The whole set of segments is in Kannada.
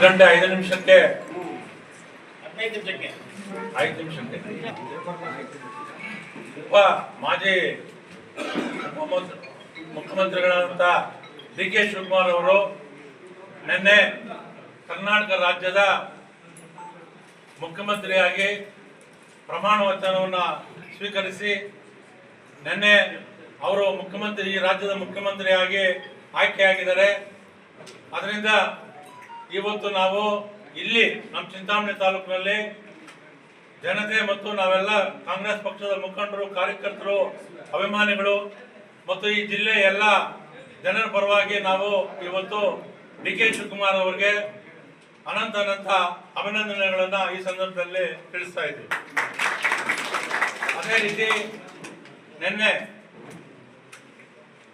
ಗಂಟೆ 5 ನಿಮಿಷಕ್ಕೆ 5 ನಿಮಿಷಕ್ಕೆ ಮಾಜಿ ಮುಖ್ಯಮಂತ್ರಿಗಳಾದಂಥ ಡಿ.ಕೆ. ಶಿವಕುಮಾರ್ ಅವರು ನಿನ್ನೆ ಕರ್ನಾಟಕ ರಾಜ್ಯದ ಮುಖ್ಯಮಂತ್ರಿಯಾಗಿ ಪ್ರಮಾಣ ವಚನವನ್ನು ಸ್ವೀಕರಿಸಿ ನಿನ್ನೆ ಅವರು ಈ ರಾಜ್ಯದ ಮುಖ್ಯಮಂತ್ರಿಯಾಗಿ ಆಯ್ಕೆಯಾಗಿದ್ದಾರೆ. ಅದರಿಂದ ಇವತ್ತು ನಾವು ಇಲ್ಲಿ ನಮ್ಮ ಚಿಂತಾಮಣಿ ತಾಲೂಕಿನಲ್ಲಿ ಜನತೆ ಮತ್ತು ನಾವೆಲ್ಲ ಕಾಂಗ್ರೆಸ್ ಪಕ್ಷದ ಮುಖಂಡರು, ಕಾರ್ಯಕರ್ತರು, ಅಭಿಮಾನಿಗಳು ಮತ್ತು ಈ ಜಿಲ್ಲೆಯ ಎಲ್ಲ ಜನರ ಪರವಾಗಿ ನಾವು ಇವತ್ತು ಡಿ.ಕೆ. ಶಿವಕುಮಾರ್ ಅವರಿಗೆ ಅನಂತ ಅಭಿನಂದನೆಗಳನ್ನು ಈ ಸಂದರ್ಭದಲ್ಲಿ ತಿಳಿಸ್ತಾ ಇದ್ದೀವಿ. ಅದೇ ರೀತಿ ನಿನ್ನೆ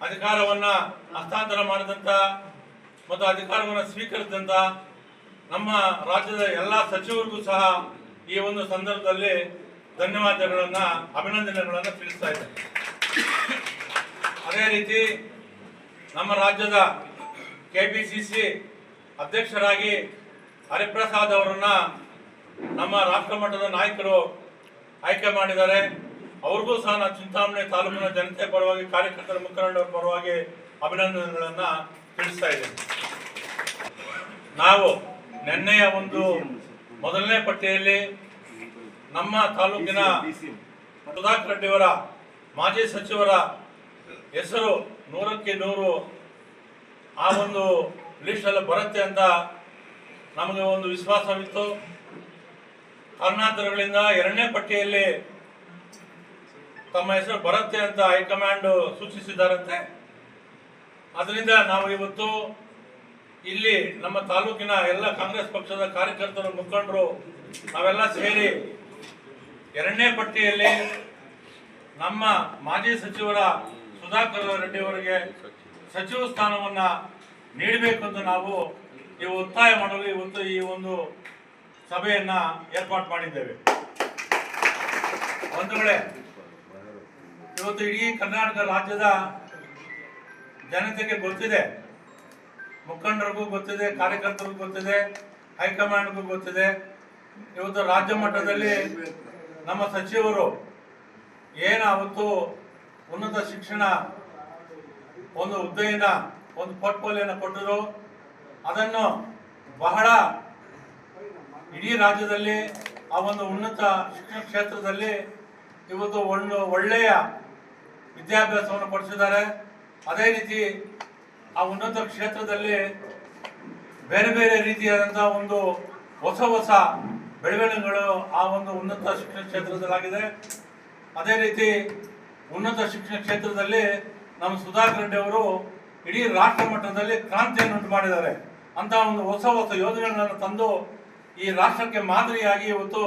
ಅಧಿಕಾರವನ್ನು ಹಸ್ತಾಂತರ ಮಾಡಿದಂಥ ಮತ್ತು ಅಧಿಕಾರವನ್ನು ಸ್ವೀಕರಿಸಿದಂಥ ನಮ್ಮ ರಾಜ್ಯದ ಎಲ್ಲ ಸಚಿವರಿಗೂ ಸಹ ಈ ಒಂದು ಸಂದರ್ಭದಲ್ಲಿ ಧನ್ಯವಾದಗಳನ್ನು, ಅಭಿನಂದನೆಗಳನ್ನು ತಿಳಿಸ್ತಾ ಇದ್ದೇನೆ. ಅದೇ ರೀತಿ ನಮ್ಮ ರಾಜ್ಯದ ಕೆಪಿಸಿಸಿ ಅಧ್ಯಕ್ಷರಾಗಿ ಹರಿಪ್ರಸಾದ್ ಅವರನ್ನು ನಮ್ಮ ರಾಷ್ಟ್ರ ಮಟ್ಟದ ನಾಯಕರು ಆಯ್ಕೆ ಮಾಡಿದ್ದಾರೆ. ಅವ್ರಿಗೂ ಸಹ ನಾನು ಚಿಂತಾಮಣಿ ತಾಲೂಕಿನ ಜನತೆ ಪರವಾಗಿ, ಕಾರ್ಯಕರ್ತರ ಮುಖಂಡರ ಪರವಾಗಿ ಅಭಿನಂದನೆಗಳನ್ನು ತಿಳಿಸ್ತಾ ಇದ್ದೇನೆ. ನಾವು ನಿನ್ನೆಯ ಒಂದು ಮೊದಲನೇ ಪಟ್ಟಿಯಲ್ಲಿ ನಮ್ಮ ತಾಲೂಕಿನ ಸುಧಾಕರ್ ರೆಡ್ಡಿಯವರ ಮಾಜಿ ಸಚಿವರ ಹೆಸರು 100ಕ್ಕೆ 100 ಆ ಒಂದು ಲಿಸ್ಟಲ್ಲಿ ಬರುತ್ತೆ ಅಂತ ನಮಗೆ ಒಂದು ವಿಶ್ವಾಸವಿತ್ತು. ಕಾರಣಾಂತರಗಳಿಂದ 2ನೇ ಪಟ್ಟಿಯಲ್ಲಿ ತಮ್ಮ ಹೆಸರು ಬರುತ್ತೆ ಅಂತ ಹೈಕಮಾಂಡ್ ಸೂಚಿಸಿದ್ದಾರಂತೆ. ಅದರಿಂದ ನಾವು ಇವತ್ತು ಇಲ್ಲಿ ನಮ್ಮ ತಾಲೂಕಿನ ಎಲ್ಲ ಕಾಂಗ್ರೆಸ್ ಪಕ್ಷದ ಕಾರ್ಯಕರ್ತರು, ಮುಖಂಡರು ನಾವೆಲ್ಲ ಸೇರಿ 2ನೇ ಪಟ್ಟಿಯಲ್ಲಿ ನಮ್ಮ ಮಾಜಿ ಸಚಿವರ ಸುಧಾಕರ್ ರೆಡ್ಡಿ ಅವರಿಗೆ ಸಚಿವ ಸ್ಥಾನವನ್ನು ನೀಡಬೇಕು ಅಂತ ನಾವು ಒತ್ತಾಯ ಮಾಡಲು ಇವತ್ತು ಈ ಒಂದು ಸಭೆಯನ್ನ ಏರ್ಪಾಡು ಮಾಡಿದ್ದೇವೆ. ಒಂದು ವೇಳೆ ಇವತ್ತು ಇಡೀ ಕರ್ನಾಟಕ ರಾಜ್ಯದ ಜನತೆಗೆ ಗೊತ್ತಿದೆ, ಮುಖಂಡರಿಗೂ ಗೊತ್ತಿದೆ, ಕಾರ್ಯಕರ್ತರಿಗೂ ಗೊತ್ತಿದೆ, ಹೈಕಮಾಂಡ್ಗೂ ಗೊತ್ತಿದೆ. ಇವತ್ತು ರಾಜ್ಯ ಮಟ್ಟದಲ್ಲಿ ನಮ್ಮ ಸಚಿವರು ಏನು ಅವತ್ತು ಉನ್ನತ ಶಿಕ್ಷಣ ಒಂದು ಹುದ್ದೆಯನ್ನ, ಒಂದು ಪೋರ್ಟ್ಫೋಲಿಯೋನ ಕೊಟ್ಟರು. ಅದನ್ನು ಬಹಳ ಇಡೀ ರಾಜ್ಯದಲ್ಲಿ ಆ ಒಂದು ಉನ್ನತ ಶಿಕ್ಷಣ ಕ್ಷೇತ್ರದಲ್ಲಿ ಇವತ್ತು ಒಂದು ಒಳ್ಳೆಯ ವಿದ್ಯಾಭ್ಯಾಸವನ್ನು ಕೊಡಿಸಿದ್ದಾರೆ. ಅದೇ ರೀತಿ ಆ ಉನ್ನತ ಕ್ಷೇತ್ರದಲ್ಲಿ ಬೇರೆ ಬೇರೆ ರೀತಿಯಾದಂಥ ಒಂದು ಹೊಸ ಬೆಳವಣಿಗೆಗಳು ಆ ಒಂದು ಉನ್ನತ ಶಿಕ್ಷಣ ಕ್ಷೇತ್ರದಲ್ಲಾಗಿದೆ. ಅದೇ ರೀತಿ ಉನ್ನತ ಶಿಕ್ಷಣ ಕ್ಷೇತ್ರದಲ್ಲಿ ನಮ್ಮ ಸುಧಾಕರ್ ರೆಡ್ಡಿ ಅವರು ಇಡೀ ರಾಷ್ಟ್ರ ಮಟ್ಟದಲ್ಲಿ ಕ್ರಾಂತಿಯನ್ನು ಉಂಟು ಮಾಡಿದ್ದಾರೆ. ಅಂತ ಒಂದು ಹೊಸ ಯೋಜನೆಗಳನ್ನು ತಂದು ಈ ರಾಷ್ಟ್ರಕ್ಕೆ ಮಾದರಿಯಾಗಿ ಇವತ್ತು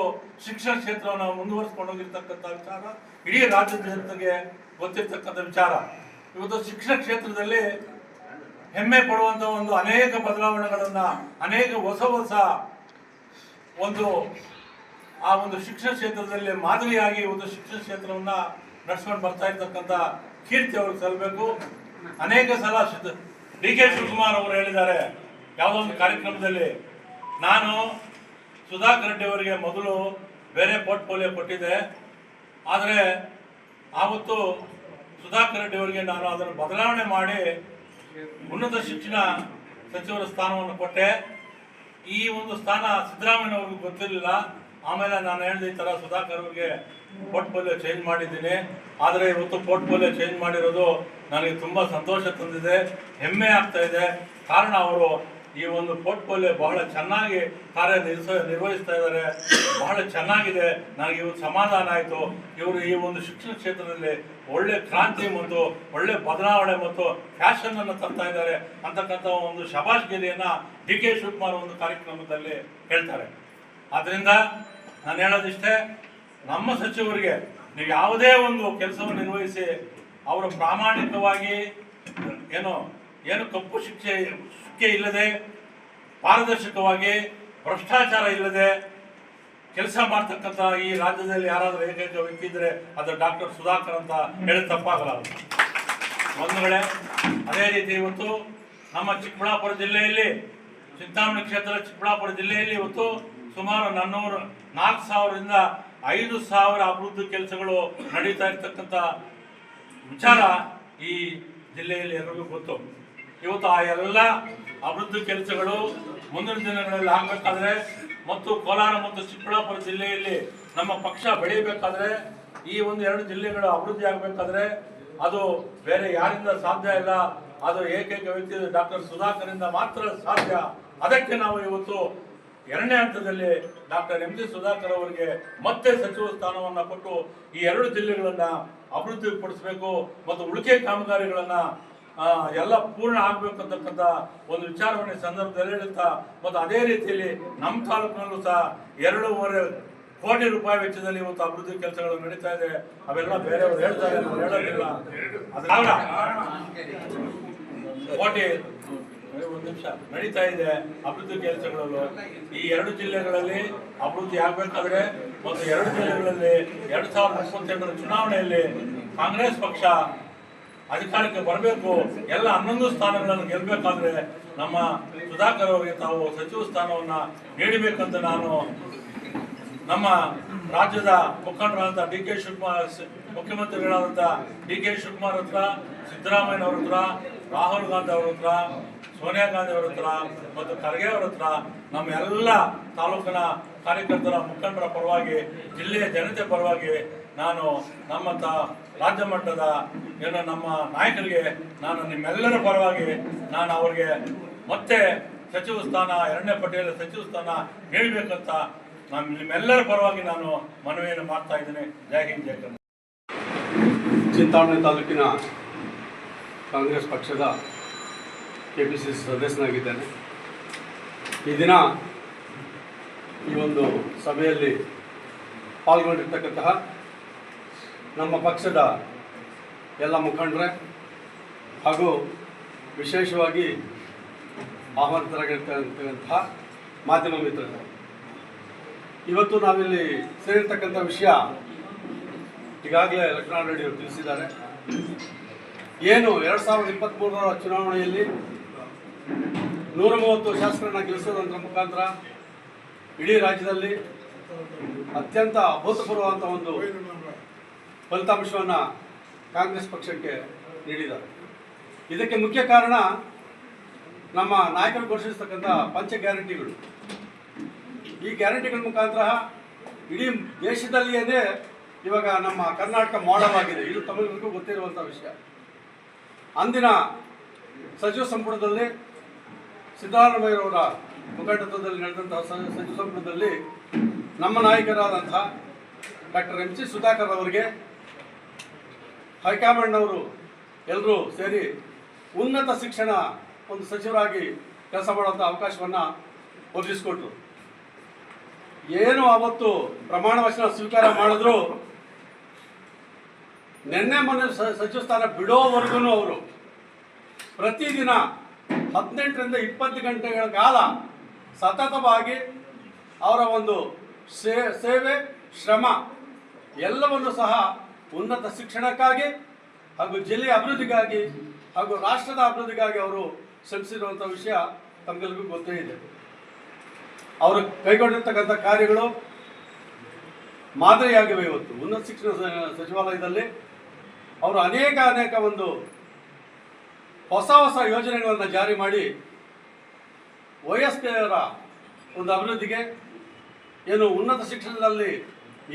ಶಿಕ್ಷಣ ಕ್ಷೇತ್ರವನ್ನು ಮುಂದುವರಿಸಿಕೊಂಡು ಹೋಗಿರ್ತಕ್ಕಂಥ ವಿಚಾರ ಇಡೀ ರಾಜ್ಯದ ಜನತೆಗೆ ಗೊತ್ತಿರ್ತಕ್ಕಂಥ ವಿಚಾರ. ಇವತ್ತು ಶಿಕ್ಷಣ ಕ್ಷೇತ್ರದಲ್ಲಿ ಹೆಮ್ಮೆ ಪಡುವಂಥ ಒಂದು ಅನೇಕ ಬದಲಾವಣೆಗಳನ್ನು, ಅನೇಕ ಹೊಸ ಒಂದು ಆ ಒಂದು ಶಿಕ್ಷಣ ಕ್ಷೇತ್ರದಲ್ಲಿ ಮಾದರಿಯಾಗಿ ಒಂದು ಶಿಕ್ಷಣ ಕ್ಷೇತ್ರವನ್ನು ನಡೆಸ್ಕೊಂಡು ಬರ್ತಾ ಇರ್ತಕ್ಕಂಥ ಕೀರ್ತಿ ಅವ್ರಿಗೆ ಸಲ್ಲಬೇಕು. ಅನೇಕ ಸಲ ಡಿ.ಕೆ. ಶಿವಕುಮಾರ್ ಅವರು ಹೇಳಿದ್ದಾರೆ ಯಾವುದೋ ಒಂದು ಕಾರ್ಯಕ್ರಮದಲ್ಲಿ, ನಾನು ಸುಧಾಕರ್ ರೆಡ್ಡಿ ಅವರಿಗೆ ಮೊದಲು ಬೇರೆ ಪೋರ್ಟ್ಫೋಲಿಯೋ ಕೊಟ್ಟಿದ್ದೆ, ಆದರೆ ಆವತ್ತು ಸುಧಾಕರ್ ರೆಡ್ಡಿ ಅವರಿಗೆ ನಾನು ಅದನ್ನು ಬದಲಾವಣೆ ಮಾಡಿ ಉನ್ನತ ಶಿಕ್ಷಣ ಸಚಿವರ ಸ್ಥಾನವನ್ನು ಕೊಟ್ಟೆ. ಈ ಒಂದು ಸ್ಥಾನ ಸಿದ್ದರಾಮಯ್ಯ ಅವ್ರಿಗೆ ಗೊತ್ತಿರಲಿಲ್ಲ. ಆಮೇಲೆ ನಾನು ಹೇಳಿದೆ ಈ ಥರ ಸುಧಾಕರ್ ಅವರಿಗೆ ಪೋರ್ಟ್ಫೋಲಿಯೋ ಚೇಂಜ್ ಮಾಡಿದ್ದೀನಿ. ಆದರೆ ಇವತ್ತು ಪೋರ್ಟ್ಫೋಲಿಯೋ ಚೇಂಜ್ ಮಾಡಿರೋದು ನನಗೆ ತುಂಬ ಸಂತೋಷ ತಂದಿದೆ, ಹೆಮ್ಮೆ ಆಗ್ತಾ ಇದೆ. ಕಾರಣ ಅವರು ಈ ಒಂದು ಪೋರ್ಟ್ಫೋಲಿಯೋ ಬಹಳ ಚೆನ್ನಾಗಿ ನಿರ್ವಹಿಸ್ತಾ ಇದ್ದಾರೆ, ಬಹಳ ಚೆನ್ನಾಗಿದೆ. ನನಗೆ ಇವತ್ತು ಸಮಾಧಾನ ಆಯಿತು. ಇವರು ಈ ಒಂದು ಶಿಕ್ಷಣ ಕ್ಷೇತ್ರದಲ್ಲಿ ಒಳ್ಳೆ ಕ್ರಾಂತಿ ಮತ್ತು ಒಳ್ಳೆ ಬದಲಾವಣೆ ಮತ್ತು ಫ್ಯಾಷನನ್ನು ತರ್ತಾ ಇದ್ದಾರೆ ಅಂತಕ್ಕಂಥ ಒಂದು ಶಬಾಷ್ಗಿರಿಯನ್ನು ಡಿ.ಕೆ. ಶಿವಕುಮಾರ್ ಒಂದು ಕಾರ್ಯಕ್ರಮದಲ್ಲಿ ಹೇಳ್ತಾರೆ. ಆದ್ದರಿಂದ ನಾನು ಹೇಳೋದಿಷ್ಟೇ, ನಮ್ಮ ಸಚಿವರಿಗೆ ನೀವು ಯಾವುದೇ ಒಂದು ಕೆಲಸವನ್ನು ನಿರ್ವಹಿಸಿ ಅವರು ಪ್ರಾಮಾಣಿಕವಾಗಿ ಏನು ಕಪ್ಪು ಶಿಕ್ಷೆ ಇಲ್ಲದೆ, ಪಾರದರ್ಶಕವಾಗಿ, ಭ್ರಷ್ಟಾಚಾರ ಇಲ್ಲದೆ ಕೆಲಸ ಮಾಡ್ತಕ್ಕಂಥ ಈ ರಾಜ್ಯದಲ್ಲಿ ಯಾರಾದರೂ ಏಕೈಕ ವ್ಯಕ್ತಿ ಇದ್ದರೆ ಅದು ಡಾಕ್ಟರ್ ಸುಧಾಕರ್ ಅಂತ ಹೇಳಿ ತಪ್ಪಾಗಲ್ಲ. ಒಂದು ವೇಳೆ ಅದೇ ರೀತಿ ಇವತ್ತು ನಮ್ಮ ಚಿಕ್ಕಬಳ್ಳಾಪುರ ಜಿಲ್ಲೆಯಲ್ಲಿ ಚಿಂತಾಮಣಿ ಕ್ಷೇತ್ರ ಚಿಕ್ಕಬಳ್ಳಾಪುರ ಜಿಲ್ಲೆಯಲ್ಲಿ ಇವತ್ತು ಸುಮಾರು 4,000ರಿಂದ 5,000 ಅಭಿವೃದ್ಧಿ ಕೆಲಸಗಳು ನಡೀತಾ ಇರ್ತಕ್ಕಂಥ ವಿಚಾರ ಈ ಜಿಲ್ಲೆಯಲ್ಲಿ ಎಲ್ಲರಿಗೂ ಗೊತ್ತು. ಇವತ್ತು ಆ ಎಲ್ಲ ಅಭಿವೃದ್ಧಿ ಕೆಲಸಗಳು ಮುಂದಿನ ದಿನಗಳಲ್ಲಿ ಆಗಬೇಕಾದ್ರೆ ಮತ್ತು ಕೋಲಾರ ಮತ್ತು ಚಿಕ್ಕಬಳ್ಳಾಪುರ ಜಿಲ್ಲೆಯಲ್ಲಿ ನಮ್ಮ ಪಕ್ಷ ಬೆಳೆಯಬೇಕಾದ್ರೆ ಈ ಒಂದು 2 ಜಿಲ್ಲೆಗಳು ಅಭಿವೃದ್ಧಿ ಆಗಬೇಕಾದ್ರೆ ಅದು ಬೇರೆ ಯಾರಿಂದ ಸಾಧ್ಯ ಇಲ್ಲ. ಅದು ಏಕೈಕ ವ್ಯಕ್ತಿ ಡಾಕ್ಟರ್ ಸುಧಾಕರಿಂದ ಮಾತ್ರ ಸಾಧ್ಯ. ಅದಕ್ಕೆ ನಾವು ಇವತ್ತು 2ನೇ ಹಂತದಲ್ಲಿ ಡಾಕ್ಟರ್ ಎಂ.ಜಿ. ಸುಧಾಕರ್ ಅವರಿಗೆ ಮತ್ತೆ ಸಚಿವ ಸ್ಥಾನವನ್ನು ಕೊಟ್ಟು ಈ 2 ಜಿಲ್ಲೆಗಳನ್ನ ಅಭಿವೃದ್ಧಿಪಡಿಸಬೇಕು ಮತ್ತು ಉಳಿಕೆ ಕಾಮಗಾರಿಗಳನ್ನ ಎಲ್ಲ ಪೂರ್ಣ ಆಗಬೇಕು ಅಂತಕ್ಕಂಥ ಒಂದು ವಿಚಾರವನ್ನು ಈ ಸಂದರ್ಭದಲ್ಲಿ ಹೇಳುತ್ತಾ, ಮತ್ತು ಅದೇ ರೀತಿಯಲ್ಲಿ ನಮ್ಮ ತಾಲೂಕಿನಲ್ಲೂ ಸಹ 2.5 ಕೋಟಿ ರೂಪಾಯಿ ವೆಚ್ಚದಲ್ಲಿ ಇವತ್ತು ಅಭಿವೃದ್ಧಿ ಕೆಲಸಗಳು ನಡೀತಾ ಇದೆ. ಅವೆಲ್ಲ ಬೇರೆಯವರು ಹೇಳ್ತಾರೆ, ನಾವು ಹೇಳೋದಿಲ್ಲ. ಕೋಟಿ 1 ನಿಮಿಷ ನಡೀತಾ ಇದೆ ಅಭಿವೃದ್ಧಿ ಕೆಲಸಗಳಲ್ಲೂ. ಈ 2 ಜಿಲ್ಲೆಗಳಲ್ಲಿ ಅಭಿವೃದ್ಧಿ ಆಗಬೇಕಾದ್ರೆ ಮತ್ತು 2 ಜಿಲ್ಲೆಗಳಲ್ಲಿ 2022ರ ಚುನಾವಣೆಯಲ್ಲಿ ಕಾಂಗ್ರೆಸ್ ಪಕ್ಷ ಅಧಿಕಾರಕ್ಕೆ ಬರಬೇಕು, ಎಲ್ಲ 11 ಸ್ಥಾನಗಳನ್ನು ಗೆಲ್ಲಬೇಕಾದ್ರೆ ನಮ್ಮ ಸುಧಾಕರ್ ಅವರಿಗೆ ತಾವು ಸಚಿವ ಸ್ಥಾನವನ್ನು ನೀಡಬೇಕಂತ ನಾನು ನಮ್ಮ ರಾಜ್ಯದ ಮುಖಂಡರಾದಂಥ ಡಿ.ಕೆ. ಶಿವಕುಮಾರ್, ಮುಖ್ಯಮಂತ್ರಿಗಳಾದಂಥ ಡಿ.ಕೆ. ಶಿವಕುಮಾರ್ ಹತ್ರ, ಸಿದ್ದರಾಮಯ್ಯ ಅವ್ರ ಹತ್ರ, ರಾಹುಲ್ ಗಾಂಧಿ ಅವ್ರ ಹತ್ರ, ಸೋನಿಯಾ ಗಾಂಧಿ ಅವ್ರ ಹತ್ರ ಮತ್ತು ಖರ್ಗೆ ಅವ್ರ ಹತ್ರ, ನಮ್ಮ ಎಲ್ಲ ತಾಲೂಕಿನ ಕಾರ್ಯಕರ್ತರ ಮುಖಂಡರ ಪರವಾಗಿ, ಜಿಲ್ಲೆಯ ಜನತೆ ಪರವಾಗಿ ನಾನು ನಮ್ಮ ರಾಜ್ಯ ಮಟ್ಟದ ನಮ್ಮ ನಾಯಕರಿಗೆ ನಾನು ನಿಮ್ಮೆಲ್ಲರ ಪರವಾಗಿ ನಾನು ಅವರಿಗೆ ಮತ್ತೆ ಸಚಿವ ಸ್ಥಾನ 2ನೇ ಪಟ್ಟಿಯಲ್ಲಿ ಸಚಿವ ಸ್ಥಾನ ನೀಡಬೇಕಂತ ನಾನು ನಿಮ್ಮೆಲ್ಲರ ಪರವಾಗಿ ನಾನು ಮನವಿಯನ್ನು ಮಾಡ್ತಾ ಇದ್ದೇನೆ. ಜೈ ಹಿಂದ್, ಜೈ ಕರ್ನಾಟಕ. ಚಿಂತಾಮಣಿ ತಾಲೂಕಿನ ಕಾಂಗ್ರೆಸ್ ಪಕ್ಷದ KPCC ಸದಸ್ಯನಾಗಿದ್ದೇನೆ. ಈ ದಿನ ಈ ಒಂದು ಸಭೆಯಲ್ಲಿ ಪಾಲ್ಗೊಂಡಿರ್ತಕ್ಕಂತಹ ನಮ್ಮ ಪಕ್ಷದ ಎಲ್ಲ ಮುಖಂಡರೇ ಹಾಗೂ ವಿಶೇಷವಾಗಿ ಆಹ್ವಾನಿತರಾಗಿರ್ತಕ್ಕಂತಹ ಮಾಧ್ಯಮ ಮಿತ್ರರು, ಇವತ್ತು ನಾವಿಲ್ಲಿ ಸೇರಿರ್ತಕ್ಕಂಥ ವಿಷಯ ಈಗಾಗಲೇ ಲಕ್ಷ್ಮಣ ರೆಡ್ಡಿ ಅವರು ತಿಳಿಸಿದ್ದಾರೆ. ಏನು 2023ರ ಚುನಾವಣೆಯಲ್ಲಿ 130 ಶಾಸಕರನ್ನ ಗೆಲ್ಲಿಸೋದ್ರ ಮುಖಾಂತರ ಇಡೀ ರಾಜ್ಯದಲ್ಲಿ ಅತ್ಯಂತ ಅಭೂತಪೂರ್ವವಂಥ ಒಂದು ಫಲಿತಾಂಶವನ್ನು ಕಾಂಗ್ರೆಸ್ ಪಕ್ಷಕ್ಕೆ ನೀಡಿದ್ದಾರೆ. ಇದಕ್ಕೆ ಮುಖ್ಯ ಕಾರಣ ನಮ್ಮ ನಾಯಕರು ಘೋಷಿಸ್ತಕ್ಕಂಥ ಪಂಚ ಗ್ಯಾರಂಟಿಗಳು. ಈ ಗ್ಯಾರಂಟಿಗಳ ಮುಖಾಂತರ ಇಡೀ ದೇಶದಲ್ಲಿಯೇ ಇವಾಗ ನಮ್ಮ ಕರ್ನಾಟಕ ಮಾಡೆಲ್ ಆಗಿದೆ. ಇದು ತಮಗೆಲ್ಲರಿಗೂ ಗೊತ್ತಿರುವಂಥ ವಿಷಯ. ಅಂದಿನ ಸಚಿವ ಸಂಪುಟದಲ್ಲಿ ಸಿದ್ದರಾಮಯ್ಯವರ ಮುಖಂಡತ್ವದಲ್ಲಿ ನಡೆದಂತಹ ಸಚಿವ ಸಂಪುಟದಲ್ಲಿ ನಮ್ಮ ನಾಯಕರಾದಂಥ ಡಾಕ್ಟರ್ ಎಂ.ಜಿ. ಸುಧಾಕರ್ ಅವರಿಗೆ ಹೈಕಮಾಂಡ್ನವರು ಎಲ್ಲರೂ ಸೇರಿ ಉನ್ನತ ಶಿಕ್ಷಣ ಒಂದು ಸಚಿವರಾಗಿ ಕೆಲಸ ಮಾಡುವಂಥ ಅವಕಾಶವನ್ನು ಒದಗಿಸಿಕೊಟ್ರು. ಏನು ಅವತ್ತು ಪ್ರಮಾಣ ವಚನ ಸ್ವೀಕಾರ ಮಾಡಿದ್ರು, ನಿನ್ನೆ ಮೊನ್ನೆ ಸಚಿವ ಸ್ಥಾನ ಬಿಡೋವರೆಗೂ ಅವರು ಪ್ರತಿದಿನ 18ರಿಂದ 20 ಗಂಟೆಗಳ ಕಾಲ ಸತತವಾಗಿ ಅವರ ಒಂದು ಸೇವೆ, ಶ್ರಮ ಎಲ್ಲವನ್ನು ಸಹ ಉನ್ನತ ಶಿಕ್ಷಣಕ್ಕಾಗಿ ಹಾಗೂ ಜಿಲ್ಲೆಯ ಅಭಿವೃದ್ಧಿಗಾಗಿ ಹಾಗೂ ರಾಷ್ಟ್ರದ ಅಭಿವೃದ್ಧಿಗಾಗಿ ಅವರು ಶ್ರಮಿಸಿರುವಂಥ ವಿಷಯ ತಮಗೆಲ್ಲರಿಗೂ ಗೊತ್ತೇ ಇದೆ. ಅವರು ಕೈಗೊಂಡಿರ್ತಕ್ಕಂಥ ಕಾರ್ಯಗಳು ಮಾದರಿಯಾಗಿವೆ. ಇವತ್ತು ಉನ್ನತ ಶಿಕ್ಷಣ ಸಚಿವಾಲಯದಲ್ಲಿ ಅವರು ಅನೇಕ ಒಂದು ಹೊಸ ಯೋಜನೆಗಳನ್ನು ಜಾರಿ ಮಾಡಿ ವಯಸ್ಕರ ಒಂದು ಅಭಿವೃದ್ಧಿಗೆ, ಏನು ಉನ್ನತ ಶಿಕ್ಷಣದಲ್ಲಿ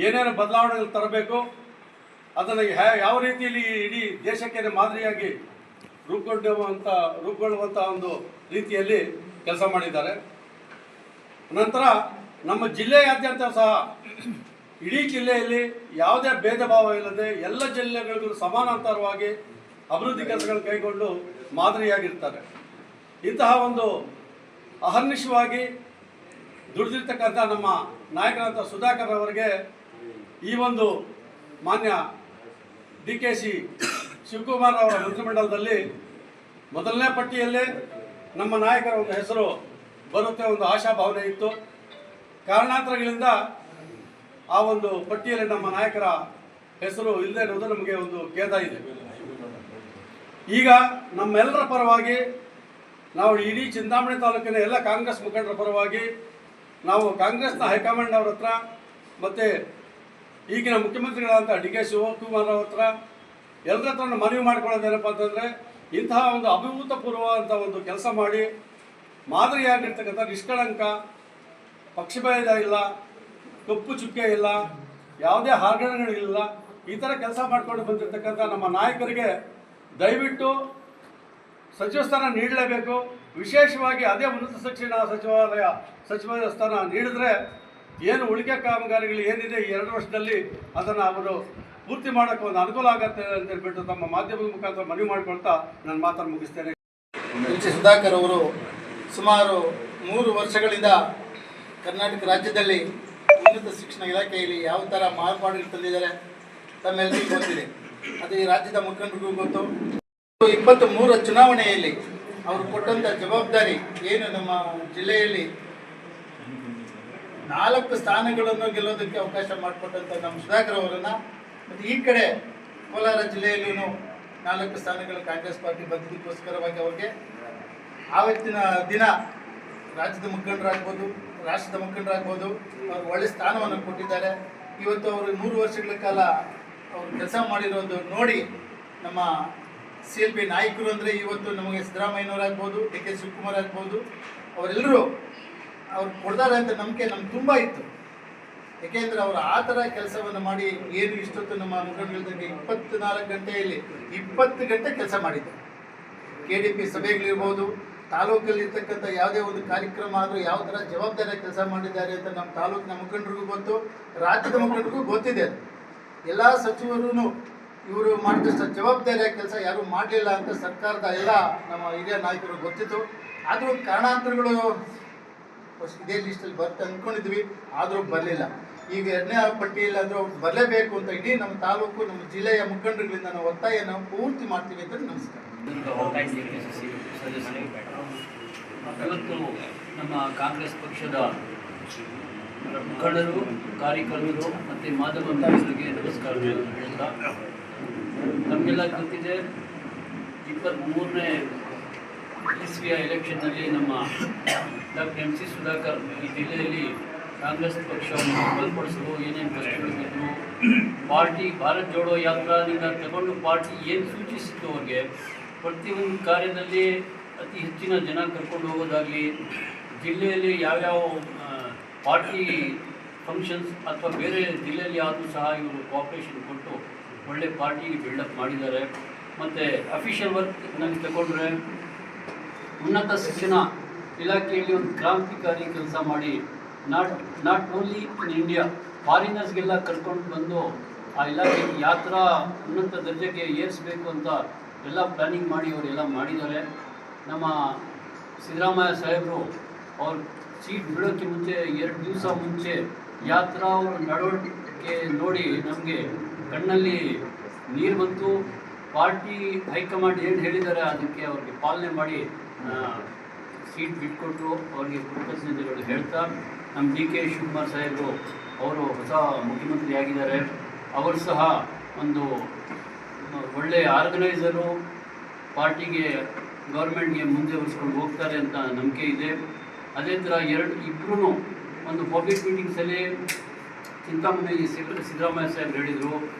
ಏನೇನು ಬದಲಾವಣೆಗಳು ತರಬೇಕು, ಅದನ್ನು ಯಾವ ರೀತಿಯಲ್ಲಿ ಇಡೀ ದೇಶಕ್ಕೆ ಮಾದರಿಯಾಗಿ ರೂಪುಗೊಳ್ಳುವಂಥ ಒಂದು ರೀತಿಯಲ್ಲಿ ಕೆಲಸ ಮಾಡಿದ್ದಾರೆ. ನಂತರ ನಮ್ಮ ಜಿಲ್ಲೆಯಾದ್ಯಂತ ಸಹ ಇಡೀ ಜಿಲ್ಲೆಯಲ್ಲಿ ಯಾವುದೇ ಭೇದ ಭಾವ ಇಲ್ಲದೆ ಎಲ್ಲ ಜಿಲ್ಲೆಗಳಿಗೂ ಸಮಾನಾಂತರವಾಗಿ ಅಭಿವೃದ್ಧಿ ಕೆಲಸಗಳನ್ನು ಕೈಗೊಂಡು ಮಾದರಿಯಾಗಿರ್ತಾರೆ. ಇಂತಹ ಒಂದು ಅಹರ್ನಿಶವಾಗಿ ದುಡಿದಿರ್ತಕ್ಕಂಥ ನಮ್ಮ ನಾಯಕರಾದಂಥ ಸುಧಾಕರ್ ಅವರಿಗೆ ಈ ಒಂದು ಮಾನ್ಯ ಡಿ.ಕೆ.ಸಿ. ಶಿವಕುಮಾರ್ ಅವರ ಮಂತ್ರಿಮಂಡಲದಲ್ಲಿ ಮೊದಲನೇ ಪಟ್ಟಿಯಲ್ಲೇ ನಮ್ಮ ನಾಯಕರ ಒಂದು ಹೆಸರು ಬರುತ್ತೆ ಒಂದು ಆಶಾಭಾವನೆ ಇತ್ತು. ಕಾರಣಾಂತರಗಳಿಂದ ಆ ಒಂದು ಪಟ್ಟಿಯಲ್ಲಿ ನಮ್ಮ ನಾಯಕರ ಹೆಸರು ಇಲ್ಲದೆ ಇರುವುದು ನಮಗೆ ಒಂದು ಖೇದ ಇದೆ. ಈಗ ನಮ್ಮೆಲ್ಲರ ಪರವಾಗಿ ನಾವು ಇಡೀ ಚಿಂತಾಮಣಿ ತಾಲೂಕಿನ ಎಲ್ಲ ಕಾಂಗ್ರೆಸ್ ಮುಖಂಡರ ಪರವಾಗಿ ನಾವು ಕಾಂಗ್ರೆಸ್ನ ಹೈಕಮಾಂಡ್ ಅವ್ರ ಹತ್ರ ಮತ್ತು ಈಗಿನ ಮುಖ್ಯಮಂತ್ರಿಗಳಾದಂಥ ಡಿ.ಕೆ. ಶಿವಕುಮಾರ್ ಅವ್ರ ಹತ್ರ ಎಲ್ಲರ ಹತ್ರ ಮನವಿ ಮಾಡ್ಕೊಳ್ಳೋದೇನಪ್ಪ ಅಂತಂದರೆ ಇಂತಹ ಒಂದು ಅಭೂತಪೂರ್ವವಾದಂಥ ಒಂದು ಕೆಲಸ ಮಾಡಿ ಮಾದರಿಯಾಗಿರ್ತಕ್ಕಂಥ ನಿಷ್ಕಳಂಕ, ಪಕ್ಷಭೇದ ಇಲ್ಲ, ಕಪ್ಪು ಚುಕ್ಕೆ ಇಲ್ಲ, ಯಾವುದೇ ಹಾರ್ಗಣಗಳಿಲ್ಲ, ಈ ಥರ ಕೆಲಸ ಮಾಡ್ಕೊಂಡು ಬಂದಿರತಕ್ಕಂಥ ನಮ್ಮ ನಾಯಕರಿಗೆ ದಯವಿಟ್ಟು ಸಚಿವ ಸ್ಥಾನ ನೀಡಲೇಬೇಕು. ವಿಶೇಷವಾಗಿ ಅದೇ ಉನ್ನತ ಶಿಕ್ಷಣ ಸಚಿವ ಸ್ಥಾನ ನೀಡಿದ್ರೆ ಏನು ಉಳಿಕೆ ಕಾಮಗಾರಿಗಳು ಏನಿದೆ ಈ 2 ವರ್ಷದಲ್ಲಿ ಅದನ್ನು ಅವರು ಪೂರ್ತಿ ಮಾಡೋಕ್ಕೆ ಒಂದು ಅನುಕೂಲ ಆಗುತ್ತೆ ಅಂತ ಹೇಳ್ಬಿಟ್ಟು ತಮ್ಮ ಮಾಧ್ಯಮದ ಮುಖಾಂತರ ಮನವಿ ಮಾಡಿಕೊಳ್ತಾ ನನ್ನ ಮಾತನ್ನು ಮುಗಿಸ್ತೇನೆ. ಎಚ್. ಸುಧಾಕರ್ ಅವರು ಸುಮಾರು 3 ವರ್ಷಗಳಿಂದ ಕರ್ನಾಟಕ ರಾಜ್ಯದಲ್ಲಿ ಉನ್ನತ ಶಿಕ್ಷಣ ಇಲಾಖೆಯಲ್ಲಿ ಯಾವ ಥರ ಮಾರ್ಪಾಡುಗಳು ತಂದಿದ್ದಾರೆ ತಮ್ಮೆಲ್ಲರಿಗೂ ಗೊತ್ತಿದೆ. ಅದು ಈ ರಾಜ್ಯದ ಮುಖಂಡರಿಗೂ ಗೊತ್ತು. 23 ಚುನಾವಣೆಯಲ್ಲಿ ಅವರು ಕೊಟ್ಟಂಥ ಜವಾಬ್ದಾರಿ ಏನು ನಮ್ಮ ಜಿಲ್ಲೆಯಲ್ಲಿ 4 ಸ್ಥಾನಗಳನ್ನು ಗೆಲ್ಲೋದಕ್ಕೆ ಅವಕಾಶ ಮಾಡಿಕೊಟ್ಟಂಥ ನಮ್ಮ ಸುಧಾಕರ್ ಅವರನ್ನು, ಮತ್ತು ಈ ಕಡೆ ಕೋಲಾರ ಜಿಲ್ಲೆಯಲ್ಲೂ 4 ಸ್ಥಾನಗಳು ಕಾಂಗ್ರೆಸ್ ಪಾರ್ಟಿ ಬಂದಿದ್ದಕ್ಕೋಸ್ಕರವಾಗಿ ಅವ್ರಿಗೆ ಆವತ್ತಿನ ದಿನ ರಾಜ್ಯದ ಮುಖಂಡರಾಗ್ಬೋದು, ರಾಷ್ಟ್ರದ ಮುಖಂಡರಾಗ್ಬೋದು, ಅವ್ರು ಒಳ್ಳೆ ಸ್ಥಾನವನ್ನು ಕೊಟ್ಟಿದ್ದಾರೆ. ಇವತ್ತು ಅವರು 100 ವರ್ಷಗಳ ಕಾಲ ಅವರು ಕೆಲಸ ಮಾಡಿರೋದು ನೋಡಿ ನಮ್ಮ CLP ನಾಯಕರು ಅಂದರೆ ಇವತ್ತು ನಮಗೆ ಸಿದ್ದರಾಮಯ್ಯನವರಾಗ್ಬೋದು, ಡಿ.ಕೆ. ಶಿವಕುಮಾರ್ ಆಗ್ಬೋದು, ಅವರೆಲ್ಲರೂ ಅವ್ರು ಕೊಡ್ತಾರೆ ಅಂತ ನಂಬಿಕೆ ನಮ್ಗೆ ತುಂಬ ಇತ್ತು. ಏಕೆಂದರೆ ಅವರು ಆ ಥರ ಕೆಲಸವನ್ನು ಮಾಡಿ ಏನು ಇಷ್ಟೊತ್ತು ನಮ್ಮ ಮುಖಂಡರಿದ್ದಂಗೆ 24 ಗಂಟೆಯಲ್ಲಿ 20 ಗಂಟೆ ಕೆಲಸ ಮಾಡಿದ್ದಾರೆ. KDP ಸಭೆಗಳಿರ್ಬೋದು, ತಾಲೂಕಲ್ಲಿ ಇರ್ತಕ್ಕಂಥ ಯಾವುದೇ ಒಂದು ಕಾರ್ಯಕ್ರಮ ಆದರೂ ಯಾವ ಥರ ಜವಾಬ್ದಾರಿ ಕೆಲಸ ಮಾಡಿದ್ದಾರೆ ಅಂತ ನಮ್ಮ ತಾಲೂಕಿನ ಮುಖಂಡರಿಗೂ ಗೊತ್ತು, ರಾಜ್ಯದ ಮುಖಂಡರಿಗೂ ಗೊತ್ತಿದೆ. ಎಲ್ಲ ಸಚಿವರು ಇವರು ಮಾಡಿದಷ್ಟು ಜವಾಬ್ದಾರಿಯ ಕೆಲಸ ಯಾರೂ ಮಾಡಲಿಲ್ಲ ಅಂತ ಸರ್ಕಾರದ ಎಲ್ಲ ನಮ್ಮ ಹಿರಿಯ ನಾಯಕರು ಗೊತ್ತಿತ್ತು. ಆದರೂ ಕಾರಣಾಂತರಗಳು ಇದೇ ಲಿಸ್ಟಲ್ಲಿ ಬರುತ್ತೆ ಅಂದ್ಕೊಂಡಿದ್ವಿ, ಆದರೂ ಬರಲಿಲ್ಲ. ಈಗ 2ನೇ ಪಟ್ಟಿಯಲ್ಲಿ ಆದರೂ ಅವ್ರು ಬರಲೇಬೇಕು ಅಂತ ಇಡೀ ನಮ್ಮ ತಾಲೂಕು, ನಮ್ಮ ಜಿಲ್ಲೆಯ ಮುಖಂಡರುಗಳಿಂದ ನಾವು ಒತ್ತಾಯನ ಪೂರ್ತಿ ಮಾಡ್ತೀವಿ ಅಂತ ನಮಸ್ಕಾರ. ಇವತ್ತು ನಮ್ಮ ಕಾಂಗ್ರೆಸ್ ಪಕ್ಷದ ಮುಖಂಡರು, ಕಾರ್ಯಕರ್ತರು ಮತ್ತು ಮಾಧ್ಯಮ ಮಿತ್ರರಿಗೆ ನಮಸ್ಕಾರಗಳನ್ನು ಹೇಳ್ತಾ, ನಮಗೆಲ್ಲ ಗೊತ್ತಿದೆ 23ನೇ ಇಸ್ವಿಯ ಎಲೆಕ್ಷನ್ನಲ್ಲಿ ನಮ್ಮ ಡಾಕ್ಟರ್ ಎಂ.ಸಿ. ಸುಧಾಕರ್ ಈ ಜಿಲ್ಲೆಯಲ್ಲಿ ಕಾಂಗ್ರೆಸ್ ಪಕ್ಷವನ್ನು ಬಲಪಡಿಸಲು ಏನೇನು ಕಷ್ಟಗಳಿದ್ರು, ಪಾರ್ಟಿ ಭಾರತ್ ಜೋಡೋ ಯಾತ್ರಾದಿಂದ ತಗೊಂಡು ಪಾರ್ಟಿ ಏನು ಸೂಚಿಸಿತ್ತು ಅವ್ರಿಗೆ, ಪ್ರತಿಯೊಂದು ಕಾರ್ಯದಲ್ಲಿ ಅತಿ ಹೆಚ್ಚಿನ ಜನ ಕರ್ಕೊಂಡು ಹೋಗೋದಾಗಲಿ, ಜಿಲ್ಲೆಯಲ್ಲಿ ಯಾವ್ಯಾವ ಪಾರ್ಟಿ ಫಂಕ್ಷನ್ಸ್ ಅಥವಾ ಬೇರೆ ಜಿಲ್ಲೆಯಲ್ಲಿ ಆದರೂ ಸಹ ಇವರು ಕೋಆಪ್ರೇಷನ್ ಕೊಟ್ಟು ಒಳ್ಳೆ ಪಾರ್ಟಿಗೆ ಬಿಲ್ಡಪ್ ಮಾಡಿದ್ದಾರೆ. ಮತ್ತು ಅಫಿಷಿಯಲ್ ವರ್ಕ್ನಲ್ಲಿ ತಗೊಂಡ್ರೆ ಉನ್ನತ ಶಿಕ್ಷಣ ಇಲಾಖೆಯಲ್ಲಿ ಒಂದು ಕ್ರಾಂತಿಕಾರಿ ಕೆಲಸ ಮಾಡಿ ನಾಟ್ ಓನ್ಲಿ ಇನ್ ಇಂಡಿಯಾ, ಫಾರಿನರ್ಸ್ಗೆಲ್ಲ ಕರ್ಕೊಂಡು ಬಂದು ಆ ಇಲಾಖೆ ಯಾವ ಥರ ಉನ್ನತ ದರ್ಜೆಗೆ ಏರಿಸಬೇಕು ಅಂತ ಎಲ್ಲ ಪ್ಲ್ಯಾನಿಂಗ್ ಮಾಡಿ ಅವರೆಲ್ಲ ಮಾಡಿದ್ದಾರೆ. ನಮ್ಮ ಸಿದ್ದರಾಮಯ್ಯ ಸಾಹೇಬರು ಅವ್ರ ಸೀಟ್ ಬಿಡೋಕ್ಕೆ ಮುಂಚೆ 2 ದಿವಸ ಮುಂಚೆ ಯಾವ ಥರ ಅವ್ರ ನಡವಳಿಕೆ ನೋಡಿ ನಮಗೆ ಕಣ್ಣಲ್ಲಿ ನೀರು ಬಂತು. ಪಾರ್ಟಿ ಹೈಕಮಾಂಡ್ ಏನು ಹೇಳಿದ್ದಾರೆ ಅದಕ್ಕೆ ಅವ್ರಿಗೆ ಪಾಲನೆ ಮಾಡಿ ಸೀಟ್ ಬಿಟ್ಕೊಟ್ಟು ಅವ್ರಿಗೆ ಕೃತಜ್ಞತೆಗಳು ಹೇಳ್ತಾ, ನಮ್ಮ ಡಿ.ಕೆ. ಶಿವಕುಮಾರ್ ಸಾಹೇಬರು ಅವರು ಹೊಸ ಮುಖ್ಯಮಂತ್ರಿ ಆಗಿದ್ದಾರೆ. ಅವರು ಸಹ ಒಂದು ಒಳ್ಳೆಯ ಆರ್ಗನೈಸರು, ಪಾರ್ಟಿಗೆ ಗೌರ್ಮೆಂಟ್ಗೆ ಮುಂದೆ ಉಳಿಸ್ಕೊಂಡು ಹೋಗ್ತಾರೆ ಅಂತ ನಂಬಿಕೆ ಇದೆ. ಅದೇ ಥರ ಇಬ್ಬರೂ ಒಂದು ಪಬ್ಲಿಕ್ ಮೀಟಿಂಗ್ಸಲ್ಲಿ ಚಿಂತಾಮಣಿಯಲ್ಲಿ ಸಿದ್ದರಾಮಯ್ಯ ಸಾಹೇಬರು ಹೇಳಿದರು,